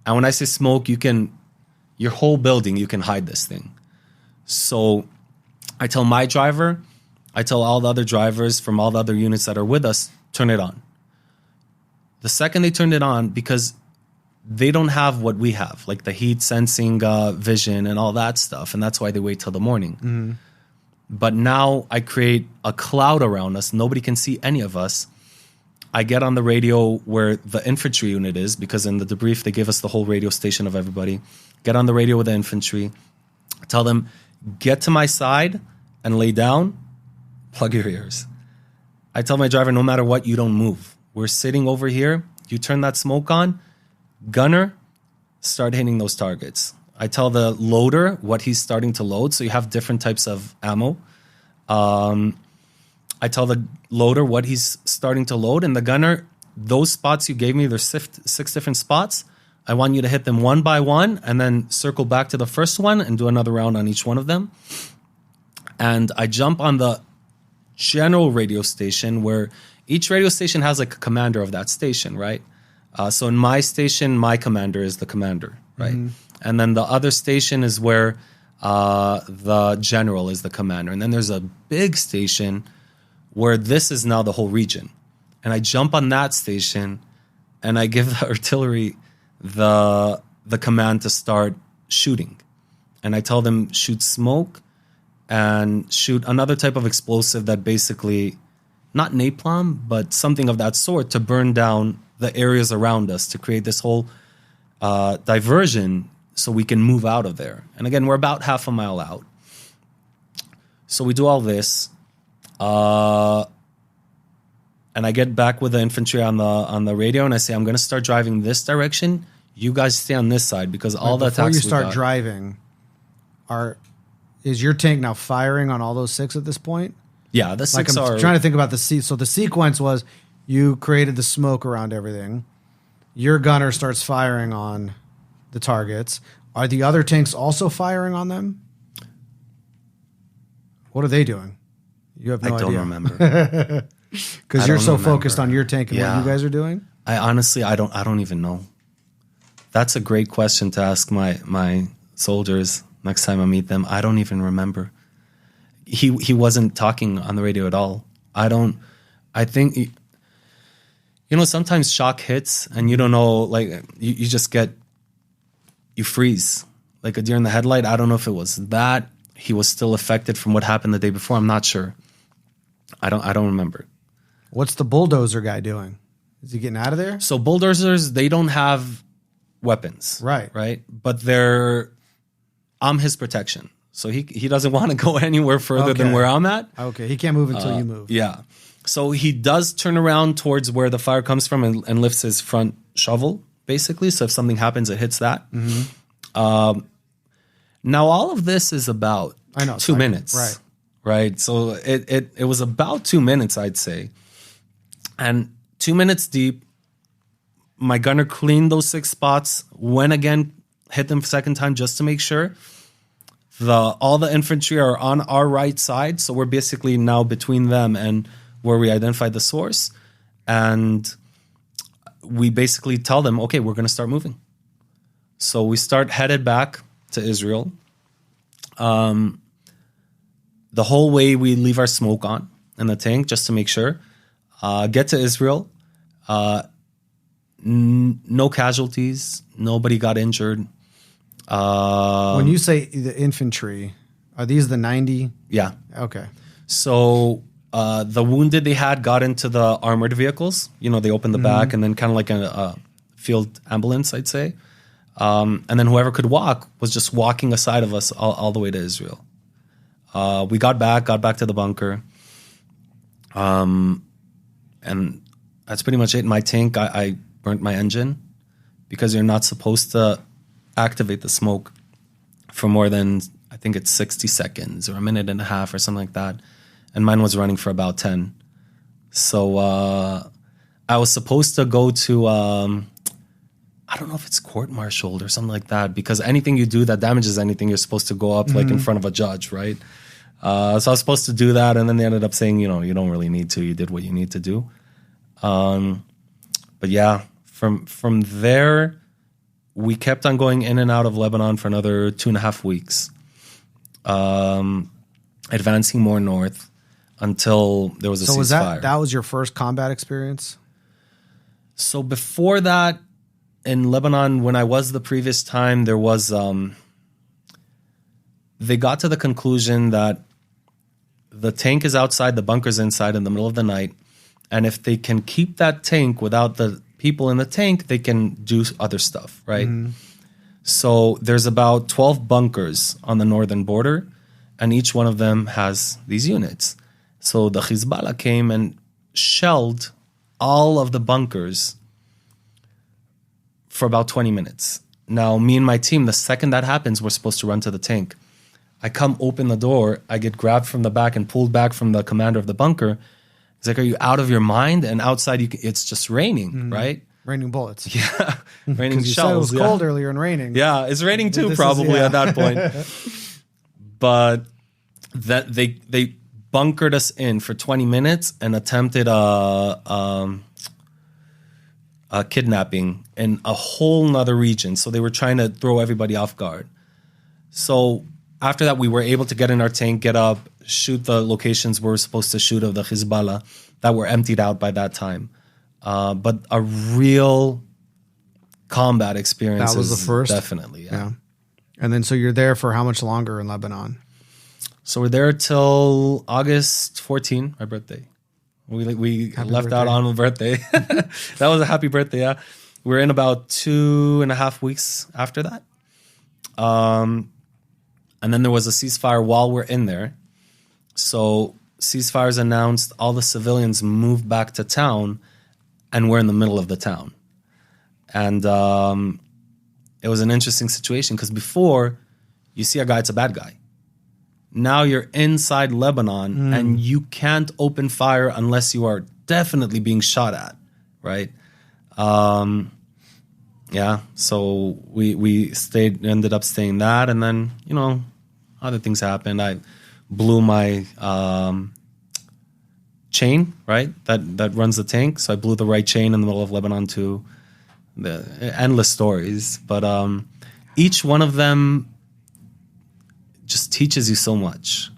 And when I say smoke, your whole building, you can hide this thing. So I tell my driver, I tell all the other drivers from all the other units that are with us, turn it on. The second they turned it on, because they don't have what we have, like the heat sensing vision and all that stuff. And that's why they wait till the morning. But now I create a cloud around us. Nobody can see any of us. I get on the radio where the infantry unit is, because in the debrief, they give us the whole radio station of everybody. Get on the radio with the infantry. Tell them, get to my side and lay down. Plug your ears. I tell my driver, no matter what, you don't move. We're sitting over here. You turn that smoke on. Gunner, start hitting those targets. I tell the loader what he's starting to load. So you have different types of ammo. I tell the loader what he's starting to load. And the gunner, those spots you gave me, there's 6 different spots. I want you to hit them one by one and then circle back to the first one and do another round on each one of them. And I jump on the general radio station, where each radio station has like a commander of that station, right? So in my station, my commander is the commander, right? And then the other station is where the general is the commander. And then there's a big station where this is now the whole region. And I jump on that station and I give the artillery the command to start shooting. And I tell them, shoot smoke and shoot another type of explosive that basically, not napalm, but something of that sort, to burn down the areas around us, to create this whole diversion so we can move out of there. And again, we're about half a mile out. So we do all this. And I get back with the infantry on the radio, and I say, I'm going to start driving this direction. You guys stay on this side, because all the attacks before you start driving, is your tank now firing on all those 6 at this point? Yeah, the 6 I'm trying to think about so the sequence was, you created the smoke around everything. Your gunner starts firing on the targets. Are the other tanks also firing on them? What are they doing? You have no idea. I don't remember. Because you're so focused on your tank and what you guys are doing? I honestly, I don't even know. That's a great question to ask my soldiers next time I meet them. I don't even remember. He wasn't talking on the radio at all. I think, sometimes shock hits and you don't know, like, you just you freeze. Like a deer in the headlight. I don't know if it was that. He was still affected from what happened the day before. I'm not sure. I don't remember. What's the bulldozer guy doing? Is he getting out of there? So bulldozers, they don't have weapons. Right. But I'm his protection. So he doesn't want to go anywhere further than where I'm at. Okay, he can't move until you move. Yeah. So he does turn around towards where the fire comes from and lifts his front shovel, basically. So if something happens, it hits that. Now, all of this is about 2 minutes. Right. So it was about 2 minutes, I'd say. And 2 minutes deep, my gunner cleaned those 6 spots, went again, hit them second time just to make sure. All the infantry are on our right side, so we're basically now between them and where we identified the source. And we basically tell them, okay, we're going to start moving. So we headed back to Isreal. The whole way we leave our smoke on in the tank just to make sure. Get to Isreal. No casualties. Nobody got injured. When you say the infantry, are these the 90? Yeah. Okay. So the wounded they had got into the armored vehicles. They opened the back and then kind of like a field ambulance, I'd say. And then whoever could walk was just walking aside of us all the way to Isreal. We got back to the bunker. And that's pretty much it. My tank, I burnt my engine because you're not supposed to activate the smoke for more than, I think it's 60 seconds or a minute and a half or something like that. And mine was running for about 10. So I was supposed to go to, I don't know if it's court-martialed or something like that, because anything you do that damages anything, you're supposed to go up like in front of a judge, right? So I was supposed to do that, and then they ended up saying, you don't really need to. You did what you need to do. But yeah, from there, we kept on going in and out of Lebanon for another 2.5 weeks, advancing more north until there was a ceasefire. So that was your first combat experience? So before that, in Lebanon, when I was the previous time, there was, they got to the conclusion that the tank is outside, the bunker's inside in the middle of the night. And if they can keep that tank without the people in the tank, they can do other stuff, right? So there's about 12 bunkers on the northern border, and each one of them has these units. So the Hezbollah came and shelled all of the bunkers for about 20 minutes. Now, me and my team, the second that happens, we're supposed to run to the tank. I come open the door, I get grabbed from the back and pulled back from the commander of the bunker. He's like, are you out of your mind? And outside, it's just raining, right? Raining bullets. Yeah, raining Because you shells. said it was cold earlier and raining. Yeah, it's raining too, This probably is- at that point. But that they bunkered us in for 20 minutes and attempted a kidnapping in a whole nother region. So they were trying to throw everybody off guard. So after that, we were able to get in our tank, get up, shoot the locations we were supposed to shoot of the Hezbollah that were emptied out by that time. But a real combat experience. That was the first? Definitely, yeah. And then so you're there for how much longer in Lebanon? So we're there till August 14, my birthday. We left birthday. out on my birthday. That was a happy birthday, yeah. We're in about 2.5 weeks after that. And then there was a ceasefire while we're in there. So ceasefire's announced, all the civilians moved back to town, and we're in the middle of the town. And it was an interesting situation because before, you see a guy, it's a bad guy. Now you're inside Lebanon and you can't open fire unless you are definitely being shot at, right? Yeah, so we ended up staying that, and then, other things happened. I blew my chain, right, that runs the tank. So I blew the right chain in the middle of Lebanon too. The endless stories, but each one of them just teaches you so much.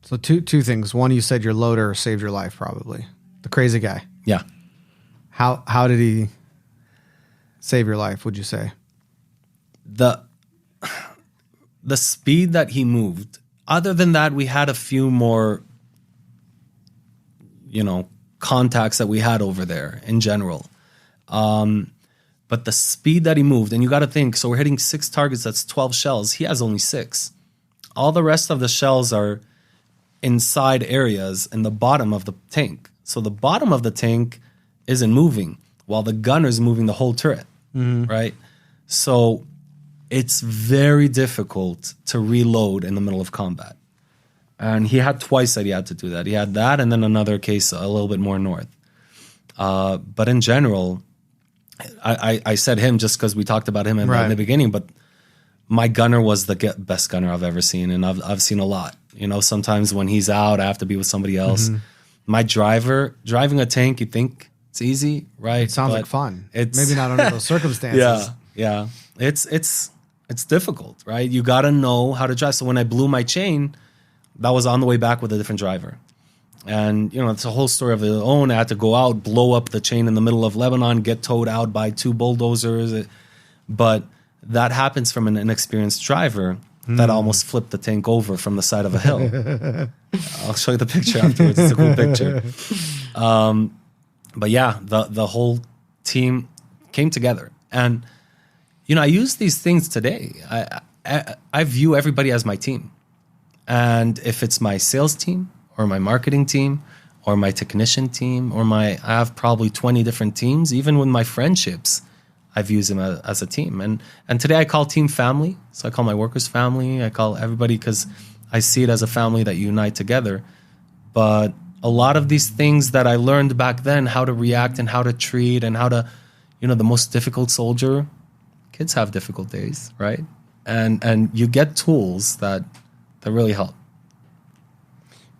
So two things. One, you said your loader saved your life, probably. The crazy guy. Yeah. How did he save your life, would you say? The speed that he moved. Other than that, we had a few more, contacts that we had over there in general. But the speed that he moved, and you got to think, so we're hitting 6 targets, that's 12 shells. He has only 6. All the rest of the shells are inside areas in the bottom of the tank. So the bottom of the tank isn't moving while the gunner's moving the whole turret, right? So it's very difficult to reload in the middle of combat. And he had twice that he had to do that. He had that and then another case a little bit more north. But in general, I said him just because we talked about him in the beginning, but my gunner was the best gunner I've ever seen, and I've seen a lot. Sometimes when he's out, I have to be with somebody else. My driving a tank, you think it's easy, right? It sounds like fun. It's maybe not under those circumstances. Yeah. It's difficult, right? You got to know how to drive. So when I blew my chain, that was on the way back with a different driver. And, it's a whole story of its own. I had to go out, blow up the chain in the middle of Lebanon, get towed out by 2 bulldozers. But that happens from an inexperienced driver that almost flipped the tank over from the side of a hill. I'll show you the picture afterwards. It's a cool picture. But yeah, the whole team came together. And, I use these things today. I view everybody as my team. And if it's my sales team, or my marketing team, or my technician team, I have probably 20 different teams. Even with my friendships, I've used them as a team. And today I call team family. So I call my workers family. I call everybody because I see it as a family that unite together. But a lot of these things that I learned back then, how to react and how to treat and how to, the most difficult soldier, kids have difficult days, right? And you get tools that really help.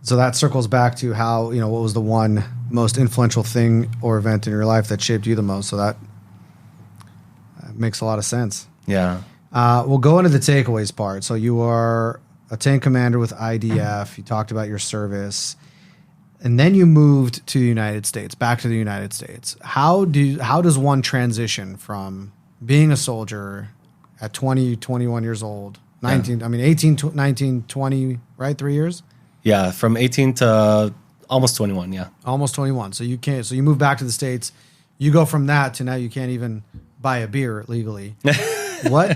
So that circles back to how, what was the one most influential thing or event in your life that shaped you the most? So that makes a lot of sense. Yeah. We'll go into the takeaways part. So you are a tank commander with IDF. You talked about your service. And then you moved to the United States, back to the United States. How does one transition from being a soldier at 20, 21 years old, 19, 18, 19, 20, right? 3 years? Yeah, from 18 to almost 21. Yeah. Almost 21. So you move back to the States. You go from that to now you can't even buy a beer legally.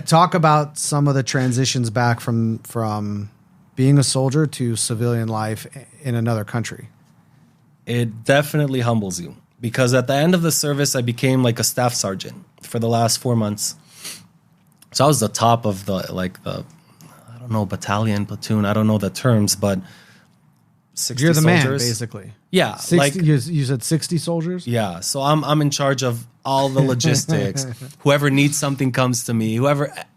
Talk about some of the transitions back from being a soldier to civilian life in another country. It definitely humbles you, because at the end of the service, I became like a staff sergeant for the last 4 months. So I was the top of the I don't know, battalion, platoon, I don't know the terms, but 60 You're the soldiers. man, basically. Yeah. 60, you said 60 soldiers? Yeah. So I'm in charge of all the logistics. Whoever needs something comes to me.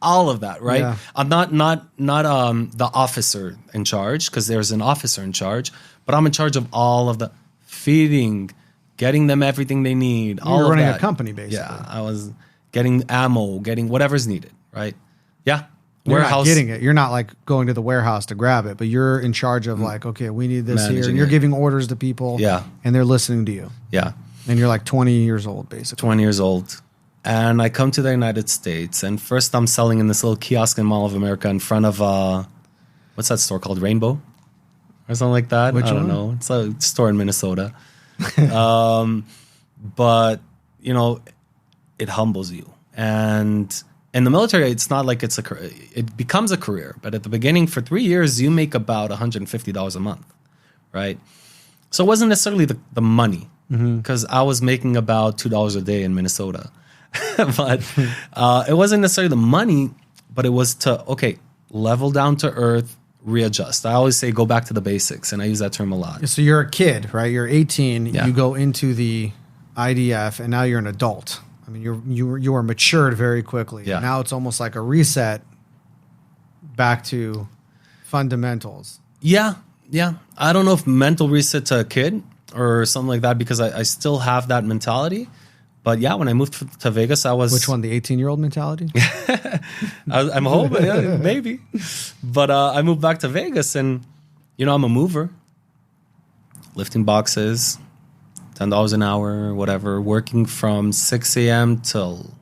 All of that, right? Yeah. I'm not the officer in charge, because there's an officer in charge, but I'm in charge of all of the feeding, getting them everything they need. You're running that. a company, basically. Yeah. I was getting ammo, getting whatever's needed, right? Yeah. You're not getting it. You're not like going to the warehouse to grab it, but you're in charge of like, okay, we need this here. And you're giving orders to people. Yeah. And they're listening to you. Yeah. And you're like 20 years old, basically. 20 years old. And I come to the United States. And first I'm selling in this little kiosk in Mall of America in front of, what's that store called? Rainbow? Or something like that? Which I don't one? know. It's a store in Minnesota. But, it humbles you. And in the military, it's not like it becomes a career. But at the beginning, for 3 years, you make about $150 a month, right? So it wasn't necessarily the money, because I was making about $2 a day in Minnesota. But it wasn't necessarily the money, but it was to, level down to earth, readjust. I always say go back to the basics, and I use that term a lot. So you're a kid, right? You're 18. Yeah. You go into the IDF, and now you're an adult. I mean, you are matured very quickly. Yeah. Now it's almost like a reset back to fundamentals. Yeah. I don't know if mental reset to a kid or something like that, because I still have that mentality. But yeah, when I moved to Vegas, I was... Which one, the 18-year-old mentality? I'm hoping, yeah, maybe. But I moved back to Vegas, and, I'm a mover. Lifting boxes, $10 an hour, whatever, working from 6 a.m. till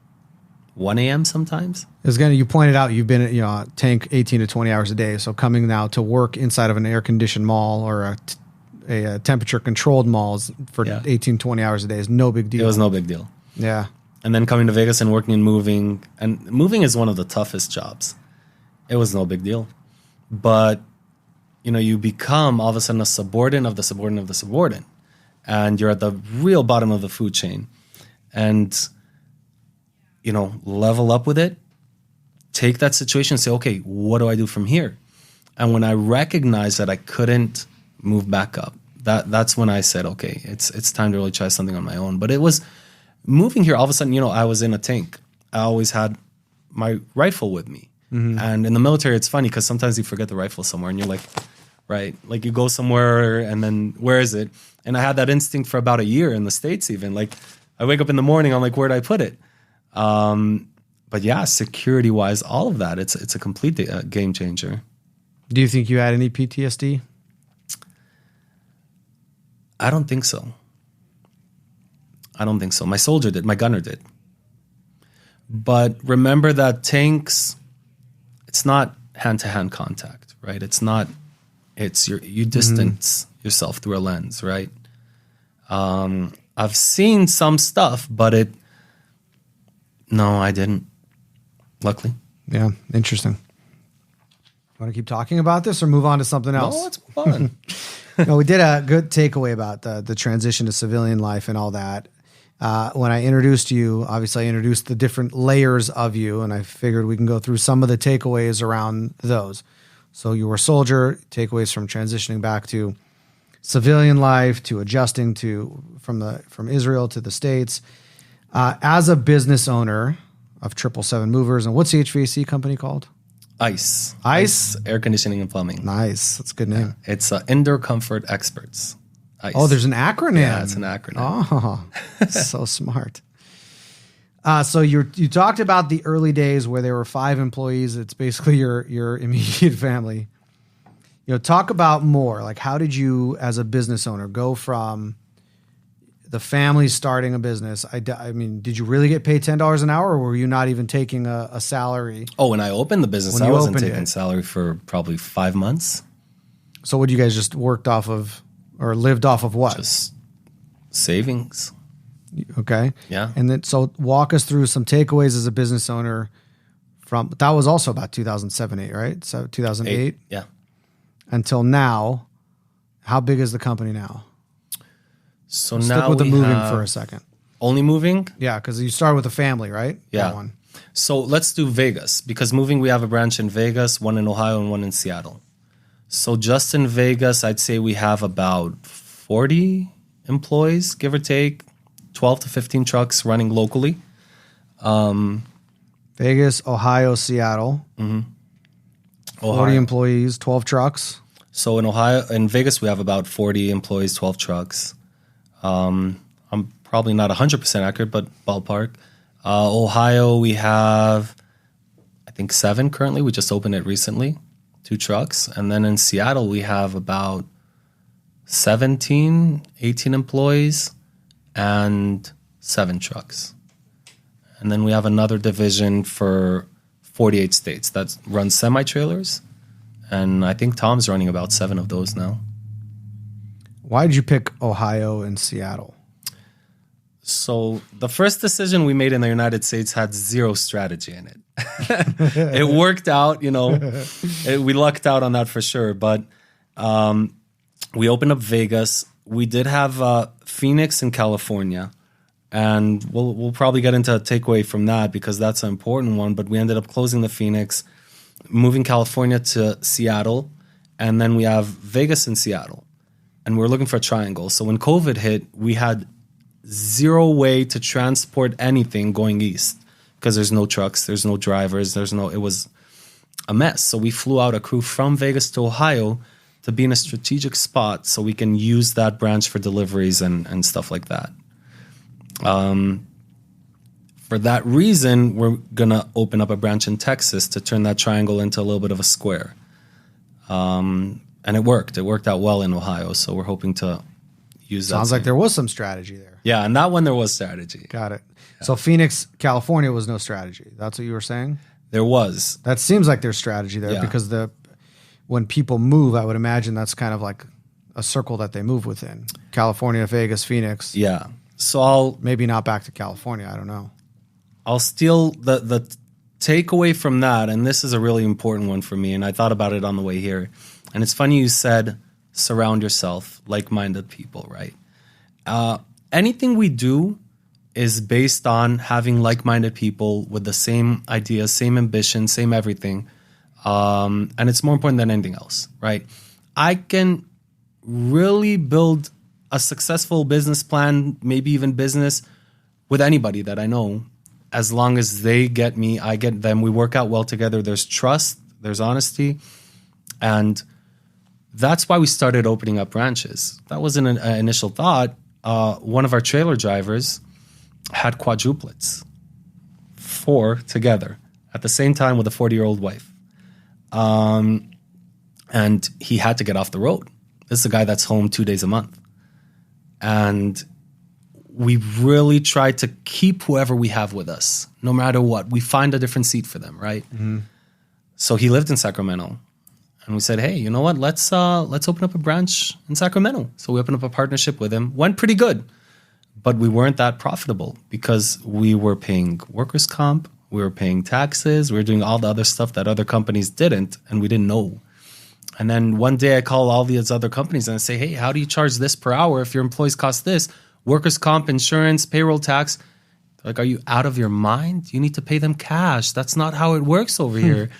1 a.m. sometimes. You pointed out you've been at tank 18 to 20 hours a day. So coming now to work inside of an air-conditioned mall or a temperature-controlled mall for 18, 20 hours a day is no big deal. It was no big deal. Yeah. And then coming to Vegas and working and moving is one of the toughest jobs. It was no big deal. But, you become all of a sudden a subordinate of the subordinate of the subordinate. And you're at the real bottom of the food chain. And, level up with it. Take that situation and say, okay, what do I do from here? And when I recognized that I couldn't move back up, that's when I said, okay, it's time to really try something on my own. But it was moving here. All of a sudden, I was in a tank. I always had my rifle with me. Mm-hmm. And in the military, it's funny because sometimes you forget the rifle somewhere and you're like, right, like you go somewhere and then where is it? And I had that instinct for about a year in the States even. Like I wake up in the morning, I'm like, where'd I put it? But yeah, security-wise, all of that, it's a complete game changer. Do you think you had any PTSD? I don't think so. My soldier did. My gunner did. But remember that tanks, it's not hand-to-hand contact, right? You distance yourself through a lens, right? I've seen some stuff, but no, I didn't. Luckily. Yeah, interesting. Want to keep talking about this or move on to something else? No, let's move on. No, we did a good takeaway about the transition to civilian life and all that. When I introduced you, obviously I introduced the different layers of you, and I figured we can go through some of the takeaways around those. So you were a soldier, takeaways from transitioning back to civilian life, to adjusting from Israel to the States. As a business owner of 777 Movers, and what's the HVAC company called? ICE. ICE? Air Conditioning and Plumbing. Nice. That's a good name. Yeah. It's Indoor Comfort Experts. ICE. Oh, there's an acronym. Yeah, it's an acronym. Oh, so smart. So you talked about the early days where there were 5 employees. It's basically your immediate family. Talk about more. Like, how did you, as a business owner, go from the family starting a business? I mean, did you really get paid $10 an hour, or were you not even taking a salary? Oh, when I opened the business, I wasn't taking salary for probably 5 months. So what you guys just worked off of or lived off of what? Just savings. Okay. Yeah. And then, so walk us through some takeaways as a business owner from, that was also about 2007, 8, right? So 2008 Yeah. until now. How big is the company now? So Stick now with the we moving have for a second. only moving. Yeah. Cause you started with a family, right? Yeah. That one. So let's do Vegas, because moving, we have a branch in Vegas, one in Ohio and one in Seattle. So just in Vegas, I'd say we have about 40 employees, give or take, 12 to 15 trucks running locally. Vegas, Ohio, Seattle. 40 employees, 12 trucks. So in Vegas, we have about 40 employees, 12 trucks. I'm probably not 100% accurate, but ballpark. Ohio, we have, I think, 7 currently. We just opened it recently, 2 trucks. And then in Seattle, we have about 18 employees and 7 trucks. And then we have another division for 48 states that runs semi-trailers. And I think Tom's running about 7 of those now. Why did you pick Ohio and Seattle? So the first decision we made in the United States had zero strategy in it. It worked out, we lucked out on that for sure. But we opened up Vegas. We did have Phoenix in California. And we'll probably get into a takeaway from that because that's an important one. But we ended up closing the Phoenix, moving California to Seattle. And then we have Vegas and Seattle. And we're looking for a triangle. So when COVID hit, we had zero way to transport anything going east because there's no trucks, there's no drivers, it was a mess. So we flew out a crew from Vegas to Ohio to be in a strategic spot so we can use that branch for deliveries and stuff like that. For that reason, we're going to open up a branch in Texas to turn that triangle into a little bit of a square. And it worked. It worked out well in Ohio, so we're hoping to use that. Sounds like there was some strategy there. Yeah, and that one there was strategy. Got it. Yeah. So Phoenix, California was no strategy. That's what you were saying? There was. That seems like there's strategy there because when people move, I would imagine that's kind of like a circle that they move within. California, Vegas, Phoenix. Yeah. So maybe not back to California. I don't know. I'll steal the takeaway from that, and this is a really important one for me, and I thought about it on the way here. And it's funny you said surround yourself like-minded people, right? Anything we do is based on having like-minded people with the same ideas, same ambition, same everything. And it's more important than anything else, right? I can really build a successful business plan, maybe even business, with anybody that I know, as long as they get me, I get them. We work out well together. There's trust, there's honesty, and that's why we started opening up branches. That wasn't an initial thought. One of our trailer drivers had quadruplets, 4 together at the same time with a 40-year-old wife. And he had to get off the road. This is a guy that's home 2 days a month. And we really try to keep whoever we have with us, no matter what. We find a different seat for them, right? Mm-hmm. So he lived in Sacramento. And we said, hey, you know what? Let's open up a branch in Sacramento. So we opened up a partnership with him. Went pretty good. But we weren't that profitable because we were paying workers' comp. We were paying taxes. We were doing all the other stuff that other companies didn't, and we didn't know. And then one day I call all these other companies and I say, hey, how do you charge this per hour if your employees cost this? Workers' comp, insurance, payroll tax. They're like, are you out of your mind? You need to pay them cash. That's not how it works over here.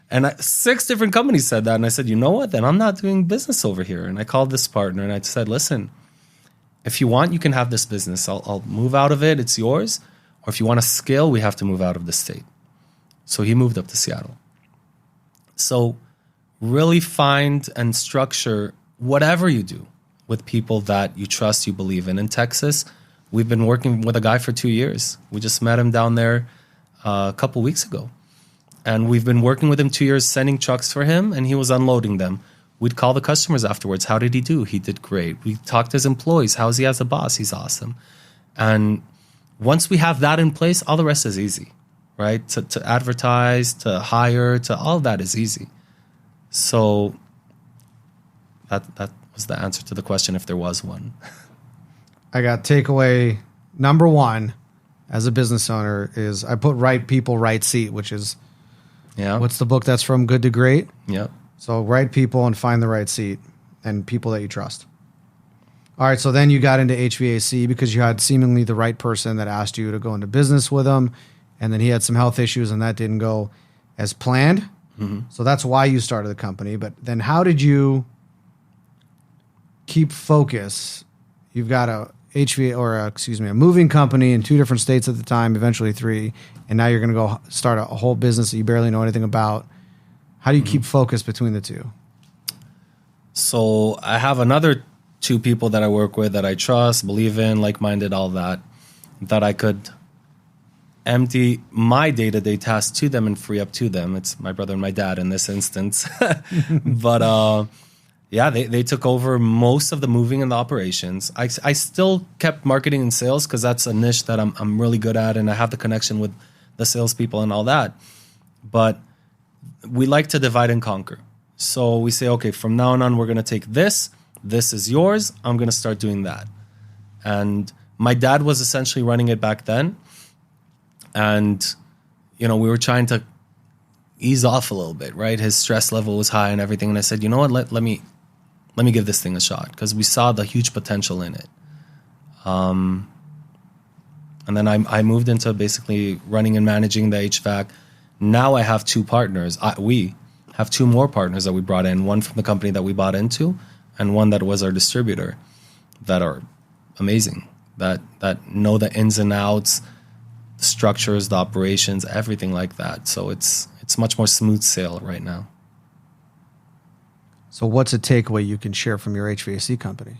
And 6 different companies said that. And I said, you know what? Then I'm not doing business over here. And I called this partner and I said, listen, if you want, you can have this business. I'll move out of it. It's yours. Or if you want to scale, we have to move out of the state. So he moved up to Seattle. So really find and structure whatever you do with people that you trust, you believe in. In Texas, we've been working with a guy for 2 years. We just met him down there a couple weeks ago. And we've been working with him 2 years, sending trucks for him, and he was unloading them. We'd call the customers afterwards. How did he do? He did great. We talked to his employees. How's he as a boss? He's awesome. And once we have that in place, all the rest is easy, right? To advertise, to hire, to all of that is easy. So that was the answer to the question, if there was one. I got takeaway number one as a business owner is I put right people, right seat, which is what's the book that's from Good to Great? Yep. So right people and find the right seat and people that you trust. All right, so then you got into HVAC because you had seemingly the right person that asked you to go into business with him, and then he had some health issues and that didn't go as planned. Mm-hmm. So that's why you started the company. But then how did you keep focus? You've got a moving company in 2 different states at the time, eventually 3, and now you're going to go start a whole business that you barely know anything about. How do you keep focus between the two? So I have another 2 people that I work with that I trust, believe in, like-minded, all that I could empty my day-to-day tasks to them and free up to them. It's my brother and my dad in this instance. But they took over most of the moving and the operations. I still kept marketing and sales because that's a niche that I'm really good at, and I have the connection with the salespeople and all that. But we like to divide and conquer. So we say, okay, from now on, we're going to take this. This is yours. I'm going to start doing that. And my dad was essentially running it back then. And, we were trying to ease off a little bit, right? His stress level was high and everything. And I said, you know what, let me give this thing a shot, because we saw the huge potential in it. And then I moved into basically running and managing the HVAC. Now I have 2 partners. We have 2 more partners that we brought in, one from the company that we bought into and one that was our distributor, that are amazing, that know the ins and outs, the structures, the operations, everything like that. So it's much more smooth sail right now. So what's a takeaway you can share from your HVAC company?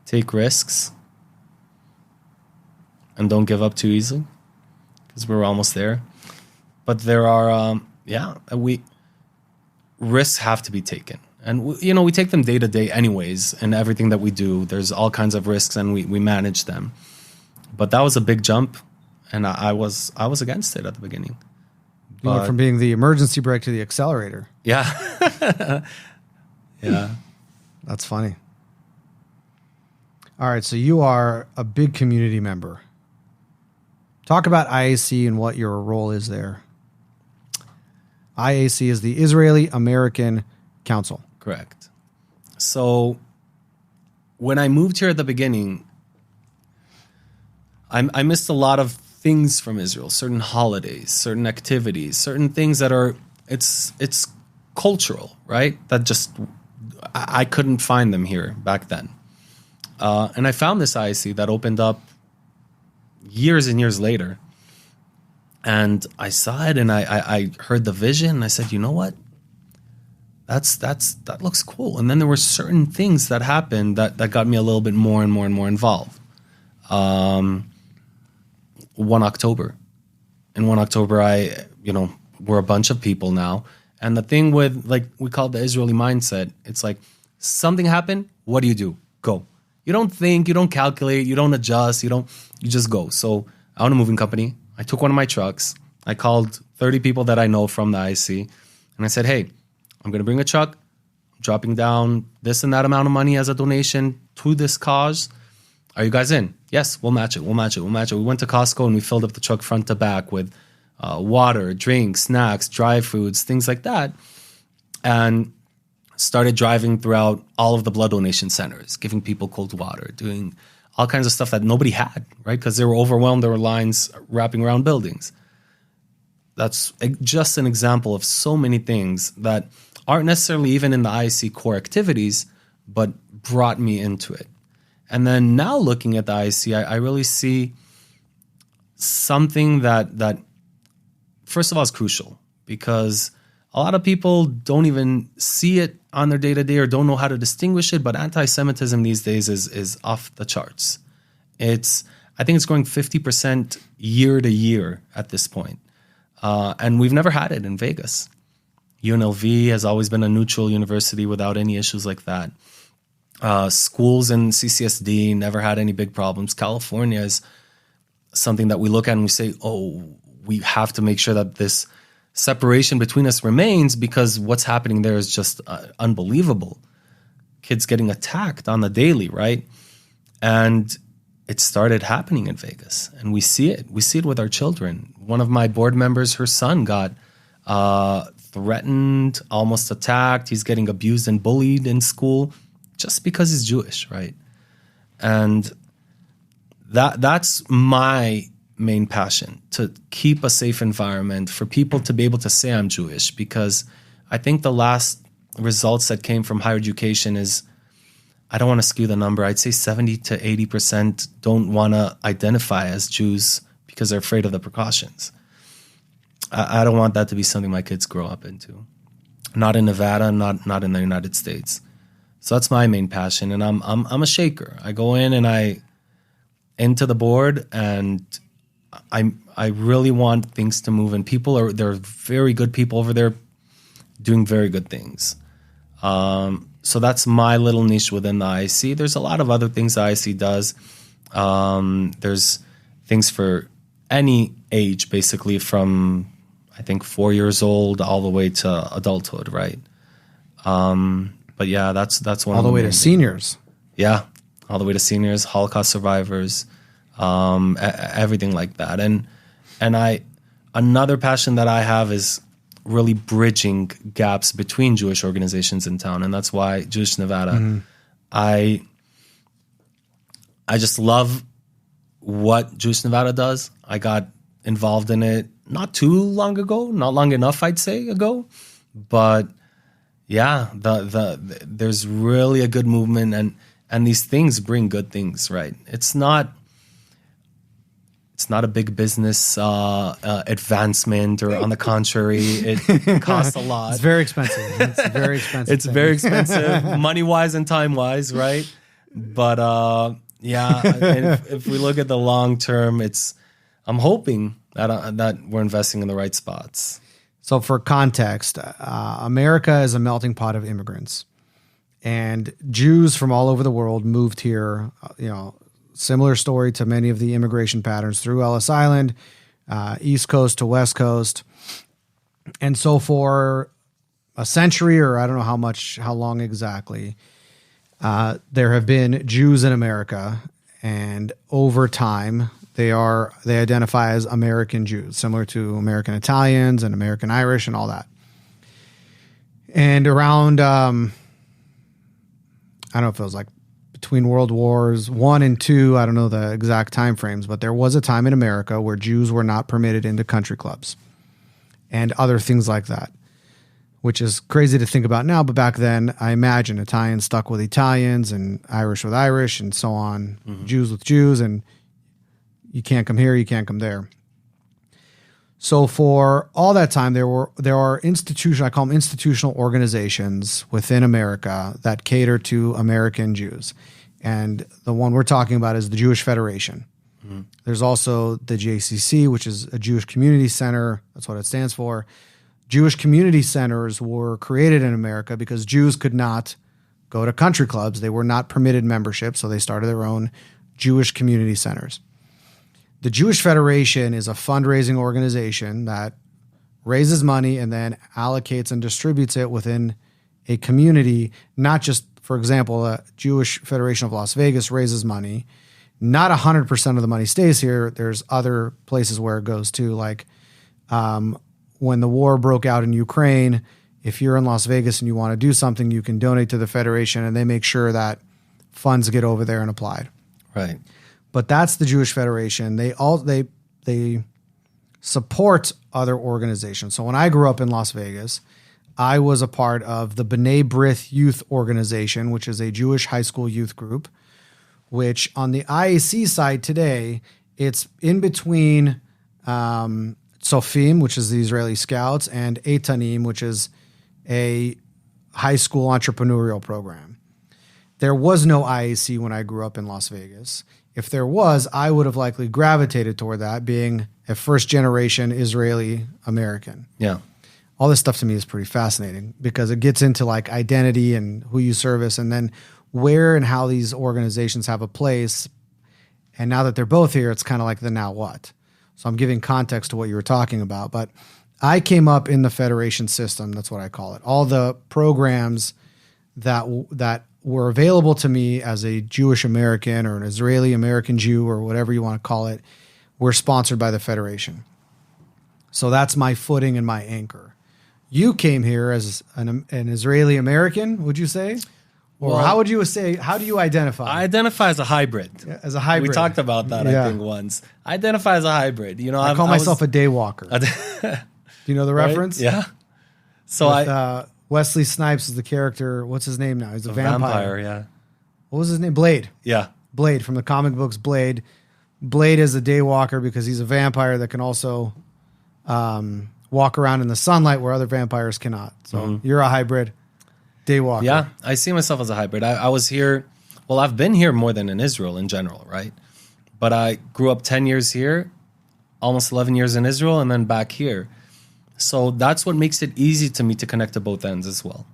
Take risks and don't give up too easily, because we're almost there. But there are, risks have to be taken. And, we take them day to day anyways, and everything that we do, there's all kinds of risks and we manage them. But that was a big jump, and I was against it at the beginning. You went from being the emergency brake to the accelerator. Yeah. Yeah. That's funny. All right, so you are a big community member. Talk about IAC and what your role is there. IAC is the Israeli American Council. Correct. So when I moved here at the beginning, I missed a lot of things from Israel, certain holidays, certain activities, certain things that are, it's cultural, right? That just, I couldn't find them here back then. And I found this IAC that opened up years and years later. And I saw it and I heard the vision and I said, you know what? That looks cool. And then there were certain things that happened that got me a little bit more and more and more involved. 1 October. In 1 October, we're a bunch of people now. And the thing with, like, we call it the Israeli mindset, it's like, something happened, what do? Go. You don't think, you don't calculate, you don't adjust, you just go. So I own a moving company. I took one of my trucks. I called 30 people that I know from the IC. And I said, hey, I'm going to bring a truck. I'm dropping down this and that amount of money as a donation to this cause. Are you guys in? Yes, we'll match it. We went to Costco and we filled up the truck front to back with water, drinks, snacks, dry foods, things like that. And started driving throughout all of the blood donation centers, giving people cold water, doing all kinds of stuff that nobody had, right? Because they were overwhelmed. There were lines wrapping around buildings. That's just an example of so many things that aren't necessarily even in the IC core activities, but brought me into it. And then now looking at the IC, I really see something that first of all is crucial, because a lot of people don't even see it on their day-to-day or don't know how to distinguish it, but anti-Semitism these days is off the charts. I think it's growing 50% year to year at this point. And we've never had it in Vegas. UNLV has always been a neutral university without any issues like that. Schools in CCSD never had any big problems. California is something that we look at and we say, oh, we have to make sure that this separation between us remains because what's happening there is just unbelievable. Kids getting attacked on the daily, right? And it started happening in Vegas, and we see it. We see it with our children. One of my board members, her son got threatened, almost attacked. He's getting abused and bullied in school just because he's Jewish, right? And that's my main passion, to keep a safe environment for people to be able to say I'm Jewish, because I think the last results that came from higher education is, I don't want to skew the number, I'd say 70 to 80% don't want to identify as Jews because they're afraid of the precautions. I don't want that to be something my kids grow up into. Not in Nevada, not in the United States. So that's my main passion, and I'm a shaker. I go in and I into the board, and I really want things to move, and there are very good people over there doing very good things. So that's my little niche within the IC. There's a lot of other things the IC does. There's things for any age, basically from, I think, 4 years old all the way to adulthood, right? But yeah, that's one all of the way to seniors. Yeah, all the way to seniors, Holocaust survivors, everything like that. And another passion that I have is really bridging gaps between Jewish organizations in town, and that's why Jewish Nevada. Mm-hmm. I just love what Jewish Nevada does. I got involved in it not too long ago, not long enough, I'd say, ago, but yeah, there's really a good movement, and these things bring good things, right? It's not a big business advancement, or on the contrary, it costs a lot. It's very expensive. It's very expensive. It's very expensive, money-wise and time-wise, right? But yeah, if we look at the long term, I'm hoping that we're investing in the right spots. So for context, America is a melting pot of immigrants, and Jews from all over the world moved here, similar story to many of the immigration patterns through Ellis Island, East Coast to West Coast. And so for a century, or I don't know how long exactly, there have been Jews in America, and over time they identify as American Jews, similar to American Italians and American Irish and all that. And around, I don't know if it was like between World Wars I and II, I don't know the exact time frames, but there was a time in America where Jews were not permitted into country clubs and other things like that, which is crazy to think about now. But back then, I imagine Italians stuck with Italians and Irish with Irish and so on, mm-hmm. Jews with Jews, and you can't come here, you can't come there. So for all that time, there are I call them institutional organizations within America that cater to American Jews. And the one we're talking about is the Jewish Federation. Mm-hmm. There's also the JCC, which is a Jewish Community Center. That's what it stands for. Jewish community centers were created in America because Jews could not go to country clubs. They were not permitted membership, so they started their own Jewish community centers. The Jewish Federation is a fundraising organization that raises money and then allocates and distributes it within a community. Not just, for example, the Jewish Federation of Las Vegas raises money. Not 100% of the money stays here. There's other places where it goes to, like when the war broke out in Ukraine, if you're in Las Vegas and you want to do something, you can donate to the Federation, and they make sure that funds get over there and applied. Right. But that's the Jewish Federation. They support other organizations. So when I grew up in Las Vegas, I was a part of the B'nai B'rith Youth Organization, which is a Jewish high school youth group, which on the IAC side today, it's in between Tzofim, which is the Israeli Scouts, and Eitanim, which is a high school entrepreneurial program. There was no IAC when I grew up in Las Vegas. If there was, I would have likely gravitated toward that, being a first-generation Israeli American. Yeah. All this stuff to me is pretty fascinating because it gets into like identity and who you service, and then where and how these organizations have a place. And now that they're both here, it's kind of like the now what. So I'm giving context to what you were talking about. But I came up in the federation system. That's what I call it. All the programs that were available to me as a Jewish American or an Israeli American Jew or whatever you want to call it were sponsored by the federation. So that's my footing and my anchor. You came here as an Israeli American, would you say? Or Well, how would you say, how do you identify? I identify as a hybrid. As a hybrid. We talked about that, Yeah. I think, once. I identify as a hybrid. You know, I call myself a day walker. Do you know the right? reference? Yeah. So With, Wesley Snipes is the character. What's his name now? He's a vampire. yeah. What was his name? Blade. Yeah. Blade from the comic books. Blade. Blade is a day walker because he's a vampire that can also walk around in the sunlight where other vampires cannot. So you're a hybrid day walker. Yeah, I see myself as a hybrid. I was here, well, I've been here more than in Israel in general, right? But I grew up 10 years here, almost 11 years in Israel, and then back here. So that's what makes it easy to me to connect to both ends as well.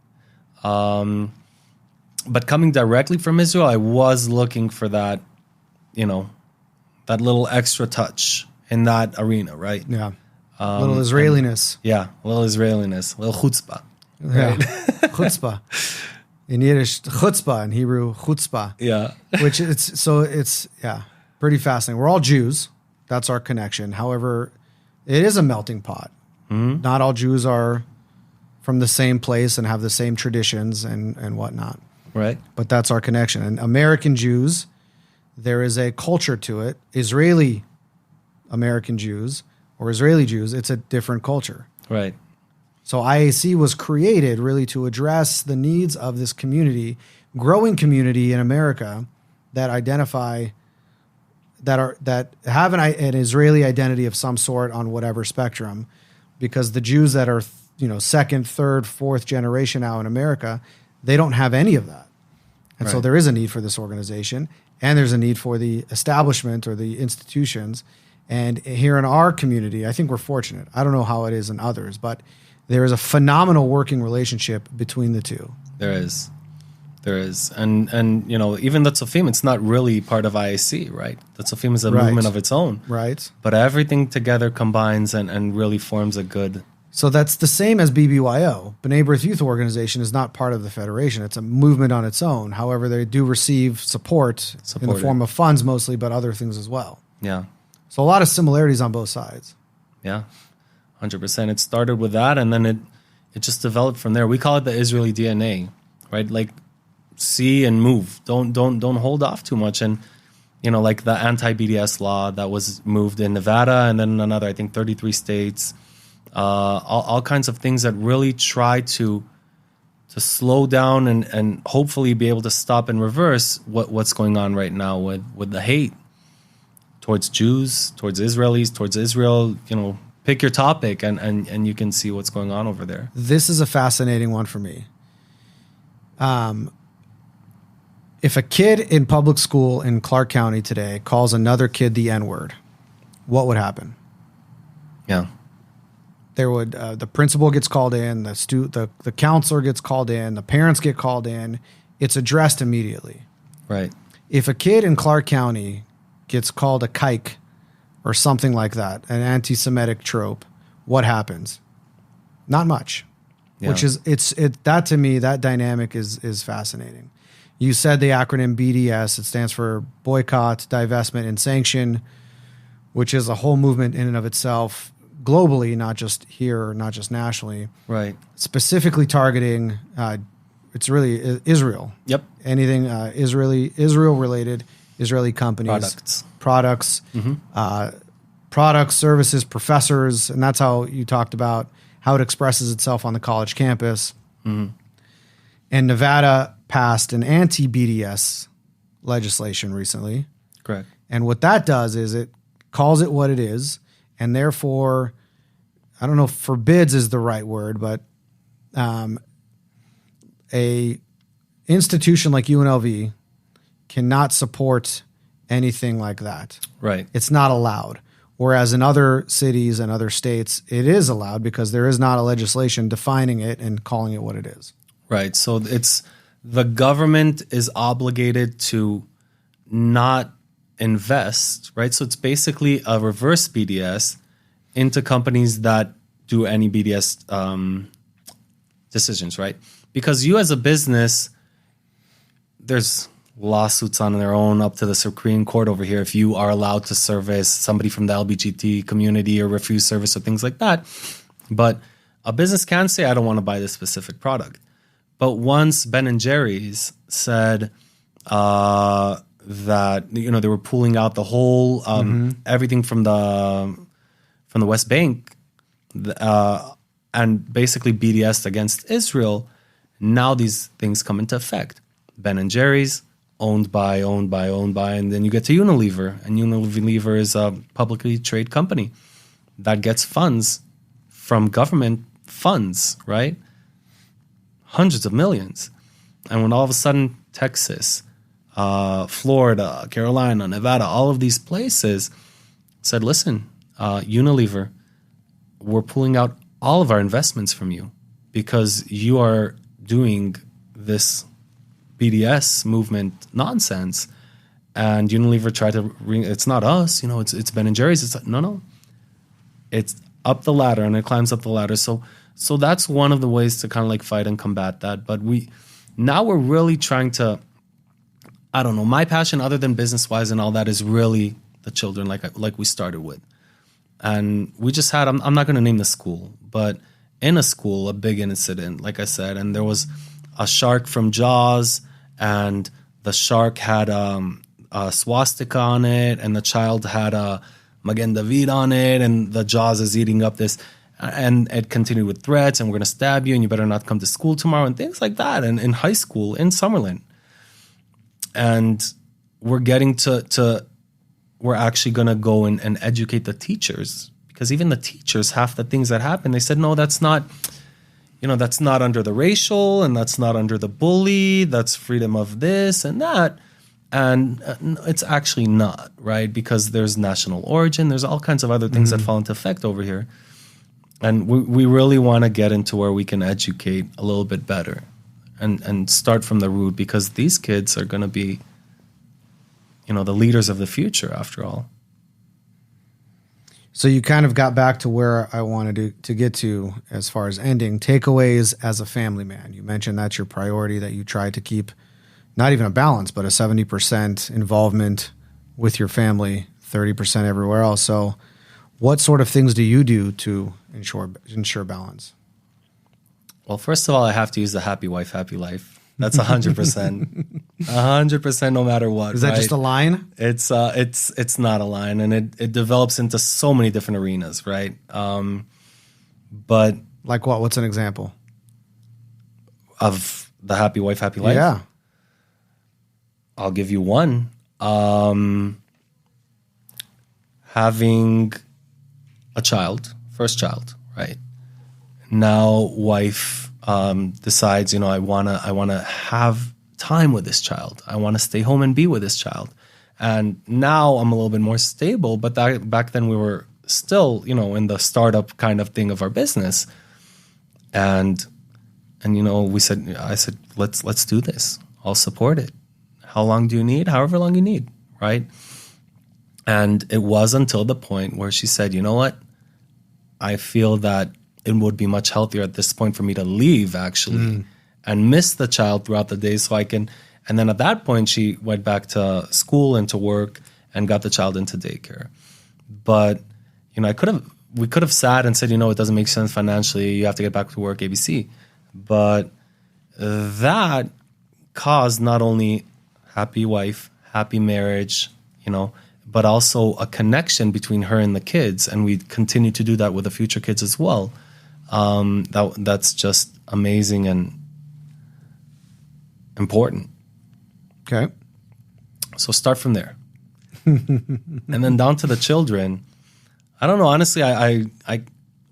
But coming directly from Israel, I was looking for that, you know, that little extra touch in that arena, right? Yeah. Little Israeliness. Yeah, a little Israeliness, a little chutzpah. Yeah. Chutzpah. In Yiddish, chutzpah. In Hebrew, chutzpah. Yeah. Which it's pretty fascinating. We're all Jews. That's our connection. However, it is a melting pot. Mm-hmm. Not all Jews are from the same place and have the same traditions and whatnot. Right. But that's our connection. And American Jews, there is a culture to it. Israeli American Jews or Israeli Jews, it's a different culture. Right. So IAC was created really to address the needs of this community, growing community in America that identify that have an Israeli identity of some sort on whatever spectrum, because the Jews that are second, third, fourth generation now in America, they don't have any of that. And so Right. there is a need for this organization, and there's a need for the establishment or the institutions. And here in our community, I think we're fortunate. I don't know how it is in others, but there is a phenomenal working relationship between the two. There is. And even the Tzofim, it's not really part of IAC, right? The Tzofim is a Right. movement of its own. Right. But everything together combines and really forms a good... So that's the same as BBYO. B'nai B'rith Youth Organization is not part of the federation. It's a movement on its own. However, they do receive support in the form of funds mostly, but other things as well. Yeah. So a lot of similarities on both sides. Yeah. 100%. It started with that, and then it just developed from there. We call it the Israeli DNA, right? Like, see and move. Don't hold off too much. And like the anti-BDS law that was moved in Nevada, and then another, I think, 33 states. All kinds of things that really try to slow down and hopefully be able to stop and reverse what's going on right now with the hate towards Jews, towards Israelis, towards Israel. Pick your topic and you can see what's going on over there. This is a fascinating one for me. If a kid in public school in Clark County today calls another kid the N-word, what would happen? Yeah. There would the principal gets called in, the counselor gets called in, the parents get called in. It's addressed immediately. Right. If a kid in Clark County gets called a kike or something like that, an anti-Semitic trope, what happens? Not much. Yeah. Which is that to me, that dynamic is fascinating. You said the acronym BDS. It stands for Boycott, Divestment, and Sanction, which is a whole movement in and of itself, globally, not just here, not just nationally. Right. Specifically targeting, it's really Israel. Yep. Anything Israel related, Israeli companies, products, products, services, professors, and that's how you talked about how it expresses itself on the college campus. Mm-hmm. And Nevada passed an anti-BDS legislation recently. Correct. And what that does is it calls it what it is, and therefore, I don't know if forbids is the right word, but a institution like UNLV cannot support anything like that. Right. It's not allowed. Whereas in other cities and other states, it is allowed because there is not a legislation defining it and calling it what it is. Right. So it's the government is obligated to not invest, right? So it's basically a reverse BDS into companies that do any BDS decisions, right? Because you as a business, there's lawsuits on their own up to the Supreme Court over here if you are allowed to service somebody from the LGBT community or refuse service or things like that. But a business can say, I don't want to buy this specific product. But once Ben and Jerry's said that, you know, they were pulling out the whole everything from the West Bank and basically BDS against Israel, now these things come into effect. Ben and Jerry's, owned by, and then you get to Unilever, and Unilever is a publicly traded company that gets funds from government funds, right? Hundreds of millions. And when all of a sudden Texas, Florida, Carolina, Nevada, all of these places said, listen, Unilever, we're pulling out all of our investments from you because you are doing this BDS movement nonsense. And Unilever tried to ring, it's not us, you know, it's Ben and Jerry's. It's like, no. It's up the ladder and it climbs up the ladder. So that's one of the ways to kind of like fight and combat that. But we're really trying to, I don't know, my passion other than business-wise and all that is really the children like we started with. And we just had, I'm not going to name the school, but in a school, a big incident, like I said, and there was a shark from Jaws, and the shark had a swastika on it, and the child had a Magen David on it, and the Jaws is eating up this, and it continued with threats, and we're going to stab you, and you better not come to school tomorrow, and things like that, and in high school, in Summerlin. And we're getting to we're actually going to go and educate the teachers, because even the teachers, half the things that happen, they said, no, that's not, you know, that's not under the racial, and that's not under the bully, that's freedom of this and that. And it's actually not, right? Because there's national origin, there's all kinds of other things that fall into effect over here. And we really want to get into where we can educate a little bit better and start from the root, because these kids are going to be, you know, the leaders of the future after all. So you kind of got back to where I wanted to get to as far as ending. Takeaways as a family man. You mentioned that's your priority, that you try to keep not even a balance, but a 70% involvement with your family, 30% everywhere else. So what sort of things do you do to ensure balance? Well, first of all, I have to use the happy wife, happy life. That's 100%. 100% no matter what. Is that just a line? It's not a line, and it develops into so many different arenas, right? But like what? What's an example of the happy wife, happy life? Yeah. I'll give you one. Having a child, first child, right? Now wife decides, you know, I wanna have time with this child. I want to stay home and be with this child. And now I'm a little bit more stable, but back then we were still, you know, in the startup kind of thing of our business. And you know, I said, let's do this. I'll support it. How long do you need? However long you need, right? And it was until the point where she said, you know what? I feel that it would be much healthier at this point for me to leave, actually, and miss the child throughout the day so I can. And then at that point, she went back to school and to work and got the child into daycare. But, you know, we could have sat and said, you know, it doesn't make sense financially. You have to get back to work, ABC. But that caused not only happy wife, happy marriage, you know, but also a connection between her and the kids. And we continue to do that with the future kids as well. That's just amazing and important. Okay. So start from there. And then down to the children. I don't know. Honestly, I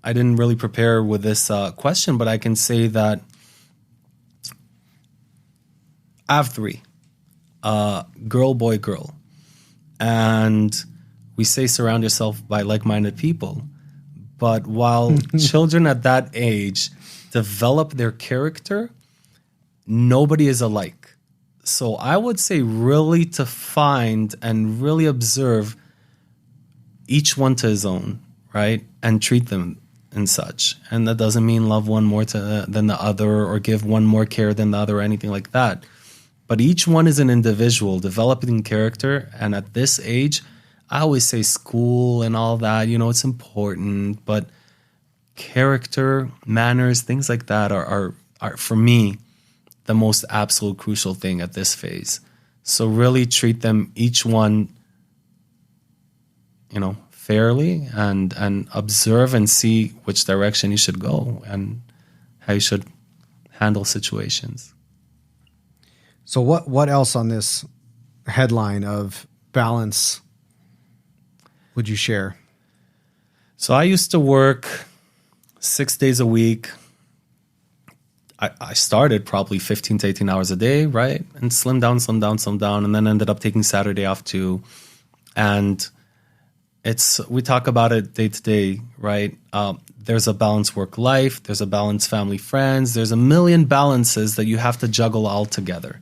didn't really prepare with this question, but I can say that I have three. Girl, boy, girl. And we say surround yourself by like-minded people. But while children at that age develop their character, nobody is alike. So I would say really to find and really observe each one to his own, right? And treat them and such. And that doesn't mean love one more than the other or give one more care than the other or anything like that. But each one is an individual developing character. And at this age, I always say school and all that, it's important. But character, manners, things like that are for me, the most absolute crucial thing at this phase. So really treat them, each one, fairly and observe and see which direction you should go and how you should handle situations. So what else on this headline of balance would you share? So I used to work 6 days a week. I started probably 15 to 18 hours a day, right? And slim down, and then ended up taking Saturday off too. And we talk about it day to day, right? There's a balanced work life. There's a balanced family, friends. There's a million balances that you have to juggle all together,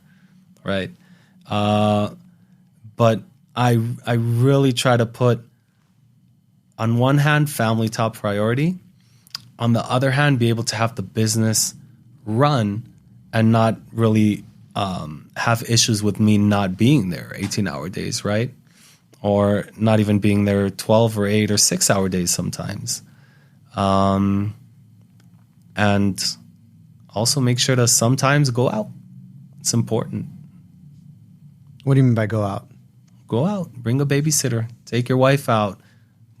right? But I really try to put, on one hand, family top priority. On the other hand, be able to have the business run and not really have issues with me not being there 18-hour days, right? Or not even being there 12 or 8 or 6-hour days sometimes. And also make sure to sometimes go out. It's important. What do you mean by go out? Go out. Bring a babysitter. Take your wife out.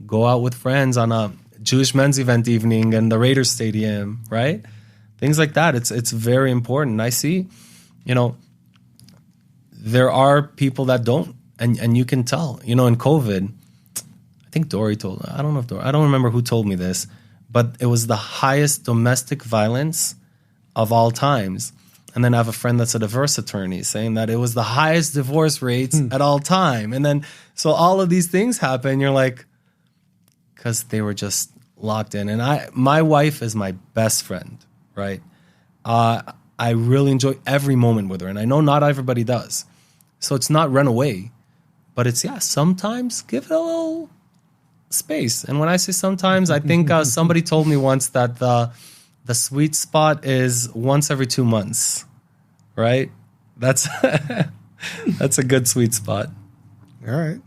Go out with friends on a Jewish men's event evening in the Raiders Stadium, right? Things like that. It's very important. I see, there are people that don't. And you can tell, in COVID, I think I don't remember who told me this, but it was the highest domestic violence of all times. And then I have a friend that's a divorce attorney saying that it was the highest divorce rates at all time. And then, so all of these things happen. You're like, because they were just locked in. And my wife is my best friend, right? I really enjoy every moment with her. And I know not everybody does. So it's not run away. But it's, sometimes give it a little space. And when I say sometimes, I think somebody told me once that the sweet spot is once every 2 months, right? That's that's a good sweet spot. All right.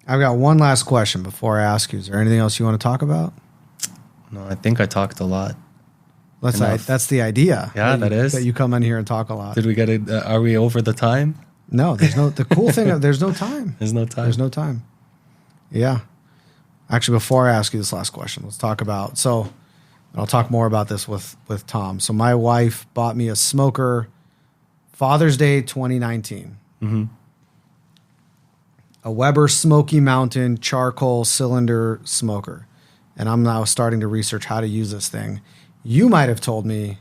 I've got one last question before I ask you. Is there anything else you want to talk about? No, I think I talked a lot. That's the idea. Yeah, that is. That you come in here and talk a lot. Did we get it? Are we over the time? No, the cool thing, there's no time. There's no time. There's no time. Yeah. Actually, before I ask you this last question, let's talk about, and I'll talk more about this with Tom. So my wife bought me a smoker, Father's Day 2019. Mm-hmm. A Weber Smoky Mountain charcoal cylinder smoker. And I'm now starting to research how to use this thing. You might have told me,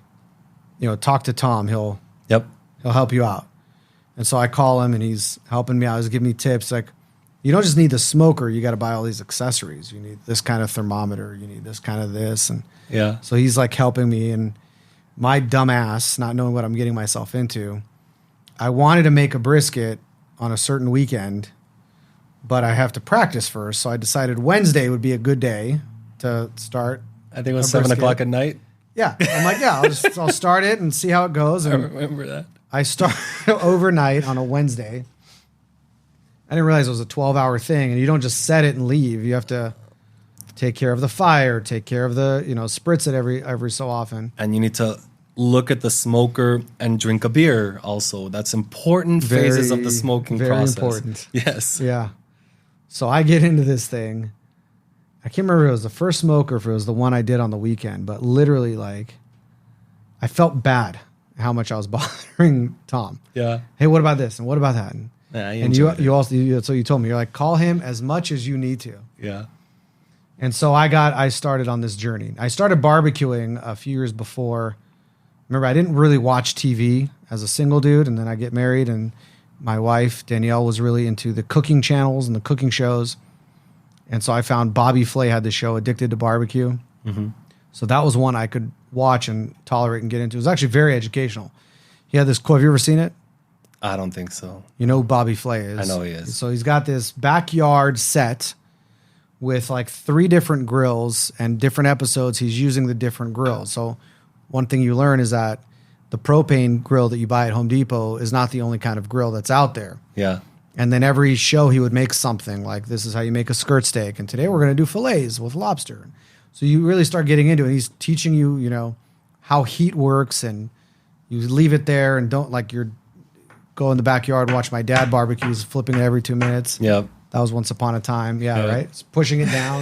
talk to Tom. He'll help you out. And so I call him and he's helping me out. He's giving me tips. Like, you don't just need the smoker. You got to buy all these accessories. You need this kind of thermometer. You need this kind of this. And so he's like helping me. And my dumb ass, not knowing what I'm getting myself into, I wanted to make a brisket on a certain weekend, but I have to practice first. So I decided Wednesday would be a good day to start. I think it was 7 o'clock at night. Yeah. I'm like, I'll start it and see how it goes. And I remember that. I started overnight on a Wednesday. I didn't realize it was a 12-hour thing, and you don't just set it and leave. You have to take care of the fire, take care of the, spritz it every so often. And you need to look at the smoker and drink a beer also. That's important phases of the smoking process. Very important. Yes. Yeah. So I get into this thing. I can't remember if it was the first smoker, if it was the one I did on the weekend, but literally, I felt bad how much I was bothering Tom. Yeah. Hey, what about this? And what about that? And you also, so you told me, you're like, call him as much as you need to. Yeah. And so I started on this journey. I started barbecuing a few years before. Remember, I didn't really watch TV as a single dude. And then I get married and my wife, Danielle, was really into the cooking channels and the cooking shows. And so I found Bobby Flay had the show Addicted to Barbecue. Mm-hmm. So that was one I could watch and tolerate and get into. It was actually very educational. He had this quote. Have you ever seen it? I don't think so. You know who Bobby Flay is? I know he is. So he's got this backyard set with like 3 different grills, and different episodes he's using the different grills. So one thing you learn is that the propane grill that you buy at Home Depot is not the only kind of grill that's out there. Yeah. And then every show he would make something like, this is how you make a skirt steak, and today we're going to do fillets with lobster. So you really start getting into it. He's teaching you, you know, how heat works, and you leave it there and don't like you're go in the backyard and watch my dad barbecue. He's flipping it every 2 minutes. Yep. That was once upon a time. Yeah, right? It's pushing it down.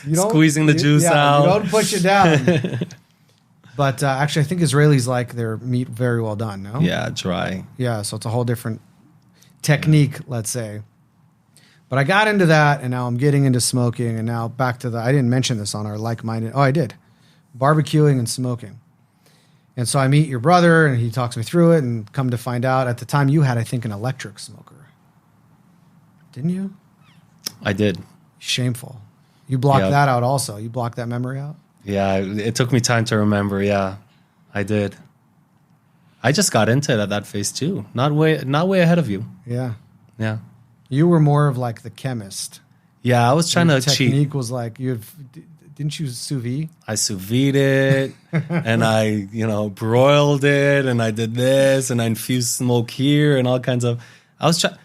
You don't, Squeezing the juice out. You don't push it down. But actually, I think Israelis like their meat very well done, no? Yeah, dry. Yeah, so it's a whole different technique, let's say. But I got into that, and now I'm getting into smoking, and now back to I didn't mention this on our like-minded. Oh, I did. Barbecuing and smoking. And so I meet your brother, and he talks me through it, and come to find out, at the time you had, I think, an electric smoker. Didn't you? I did. Shameful. You blocked that out also. You blocked that memory out? Yeah, it took me time to remember. Yeah, I did. I just got into it at that phase too. Not way ahead of you. Yeah. Yeah. You were more of like the chemist. Yeah, I was trying to cheat. Technique was like, didn't you sous vide? I sous vide it, and I, broiled it, and I did this, and I infused smoke here, and all kinds of. I was trying,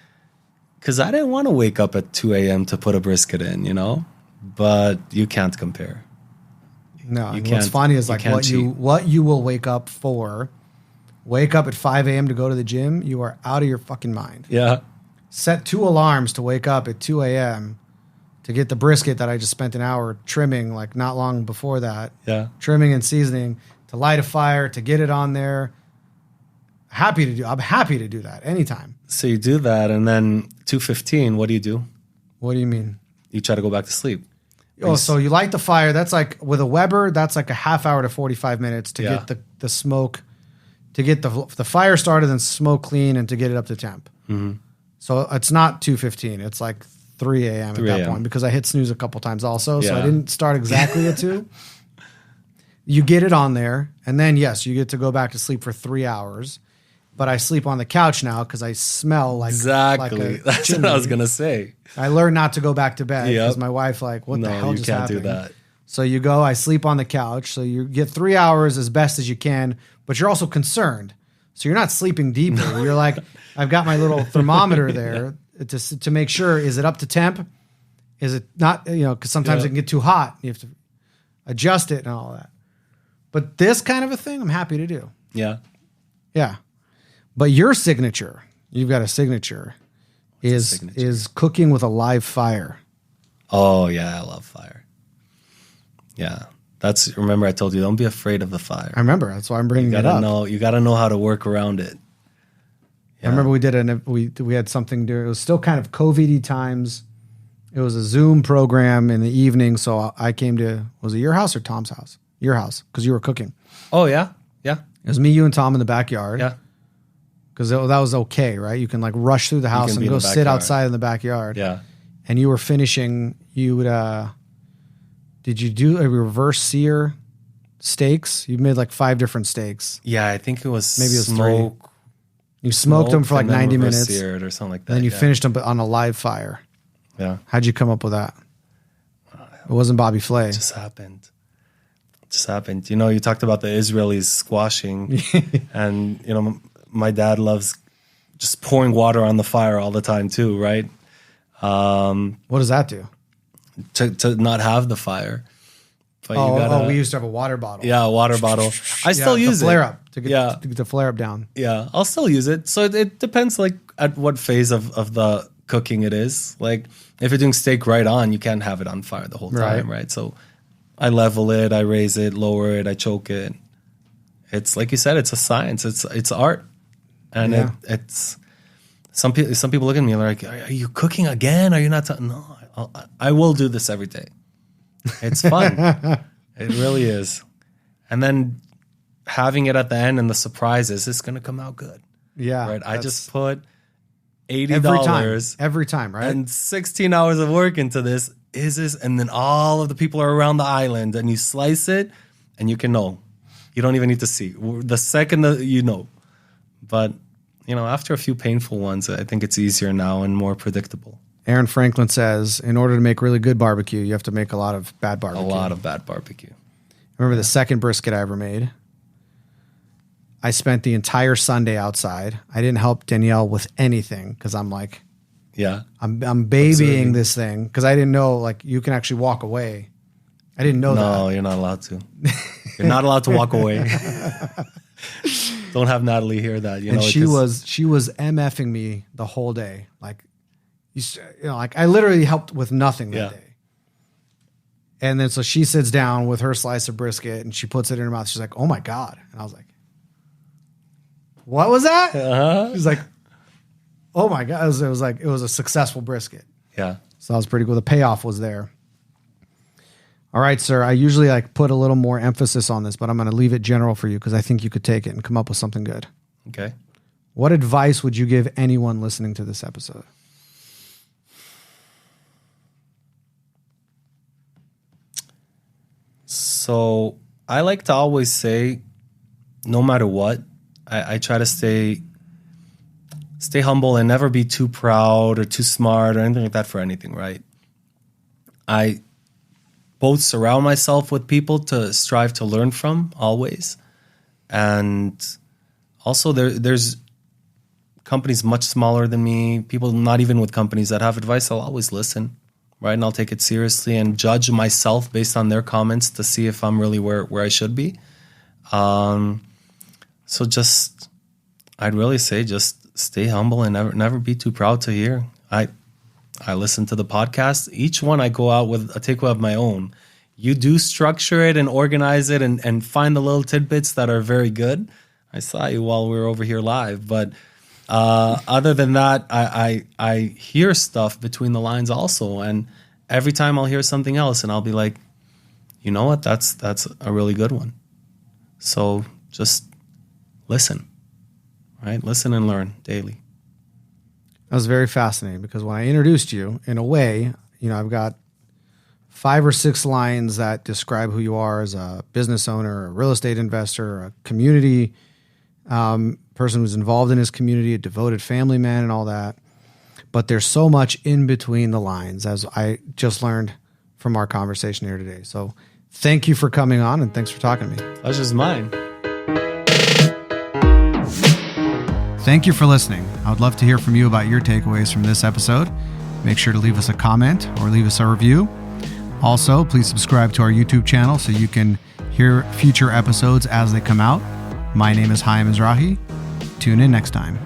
because I didn't want to wake up at 2 a.m. to put a brisket in, but you can't compare. No, what's funny is like what you will wake up for. Wake up at 5 a.m. to go to the gym. You are out of your fucking mind. Yeah. Set 2 alarms to wake up at 2 a.m. to get the brisket that I just spent an hour trimming, like not long before that. Yeah. Trimming and seasoning, to light a fire, to get it on there. I'm happy to do that anytime. So you do that, and then 2:15, what do you do? What do you mean? You try to go back to sleep. Oh, so you light the fire. That's like, with a Weber, that's like a half hour to 45 minutes to get the smoke, to get the fire started and smoke clean, and to get it up to temp. Mm-hmm. So it's not 2:15. It's like 3 a.m. at that point, because I hit snooze a couple times also. So I didn't start exactly at 2. You get it on there, and then, yes, you get to go back to sleep for 3 hours. But I sleep on the couch now because I smell like exactly. That's chimney. What I was gonna say. I learned not to go back to bed because my wife what the hell just happened? You can't do that. So you go. I sleep on the couch. So you get 3 hours as best as you can, but you're also concerned. So you're not sleeping deeply. You're like, I've got my little thermometer there to make sure, is it up to temp? Is it not? Because sometimes it can get too hot. You have to adjust it and all that. But this kind of a thing, I'm happy to do. Yeah. Yeah. But your signature, you've got a signature, is cooking with a live fire. Oh, yeah, I love fire. Yeah. Remember I told you, don't be afraid of the fire. I remember. That's why I'm bringing it up. You got to know how to work around it. Yeah. I remember we had something to do. It was still kind of COVID-y times. It was a Zoom program in the evening, so I came to, was it your house or Tom's house? Your house, because you were cooking. Oh, yeah? Yeah. It was me, you, and Tom in the backyard. Yeah. Because that was okay, right? You can like rush through the house and go sit outside in the backyard. Yeah. And you were finishing, did you do a reverse sear steaks? You made like 5 different steaks. Yeah, I think it was maybe it was smoke. 3. You smoked them for like 90 minutes. Seared or something like that. And then you finished them on a live fire. Yeah. How'd you come up with that? It wasn't Bobby Flay. It just happened. You talked about the Israelis squashing and, my dad loves just pouring water on the fire all the time too, right? What does that do? To not have the fire. But we used to have a water bottle. Yeah, a water bottle. I still use it. Flare up to get the flare up down. Yeah, I'll still use it. So it depends like at what phase of the cooking it is. Like if you're doing steak right on, you can't have it on fire the whole time, right? So I level it, I raise it, lower it, I choke it. It's like you said, it's a science. It's art. And it's some people look at me like, are you cooking again? Are you not? No, I will do this every day. It's fun. It really is. And then having it at the end and the surprise is it's going to come out good. Yeah. Right. I just put $80 every time, right? And 16 hours of work into this. And then all of the people are around the island and you slice it and you can know. You don't even need to see. The second that you know. But, after a few painful ones, I think it's easier now and more predictable. Aaron Franklin says, in order to make really good barbecue, you have to make a lot of bad barbecue. A lot of bad barbecue. Remember the second brisket I ever made? I spent the entire Sunday outside. I didn't help Danielle with anything because I'm like, yeah, I'm babying this thing because I didn't know like you can actually walk away. I didn't know that. No, you're not allowed to. You're not allowed to walk away. Don't have Natalie hear that. You know, she was MFing me the whole day. Like, like I literally helped with nothing that day. And then so she sits down with her slice of brisket and she puts it in her mouth. She's like, "Oh my God!" And I was like, "What was that?" She's like, "Oh my God!" It was a successful brisket. Yeah. So that was pretty cool. The payoff was there. All right, sir. I usually like put a little more emphasis on this, but I'm going to leave it general for you because I think you could take it and come up with something good. Okay. What advice would you give anyone listening to this episode? So I like to always say, no matter what, I try to stay humble and never be too proud or too smart or anything like that for anything, right? I both surround myself with people to strive to learn from always. And also there's companies much smaller than me, people not even with companies that have advice. I'll always listen, right? And I'll take it seriously and judge myself based on their comments to see if I'm really where I should be. So I'd really say just stay humble and never be too proud to hear. I listen to the podcast. Each one I go out with a takeaway of my own. You do structure it and organize it and find the little tidbits that are very good. I saw you while we were over here live. But other than that, I hear stuff between the lines also. And every time I'll hear something else and I'll be like, you know what? That's a really good one. So just listen, right? Listen and learn daily. That was very fascinating because when I introduced you, in a way, I've got 5 or 6 lines that describe who you are as a business owner, a real estate investor, a community person who's involved in his community, a devoted family man and all that. But there's so much in between the lines, as I just learned from our conversation here today. So thank you for coming on and thanks for talking to me. Pleasure's mine. Thank you for listening. I would love to hear from you about your takeaways from this episode. Make sure to leave us a comment or leave us a review. Also, please subscribe to our YouTube channel so you can hear future episodes as they come out. My name is Hayim Mizrahi. Tune in next time.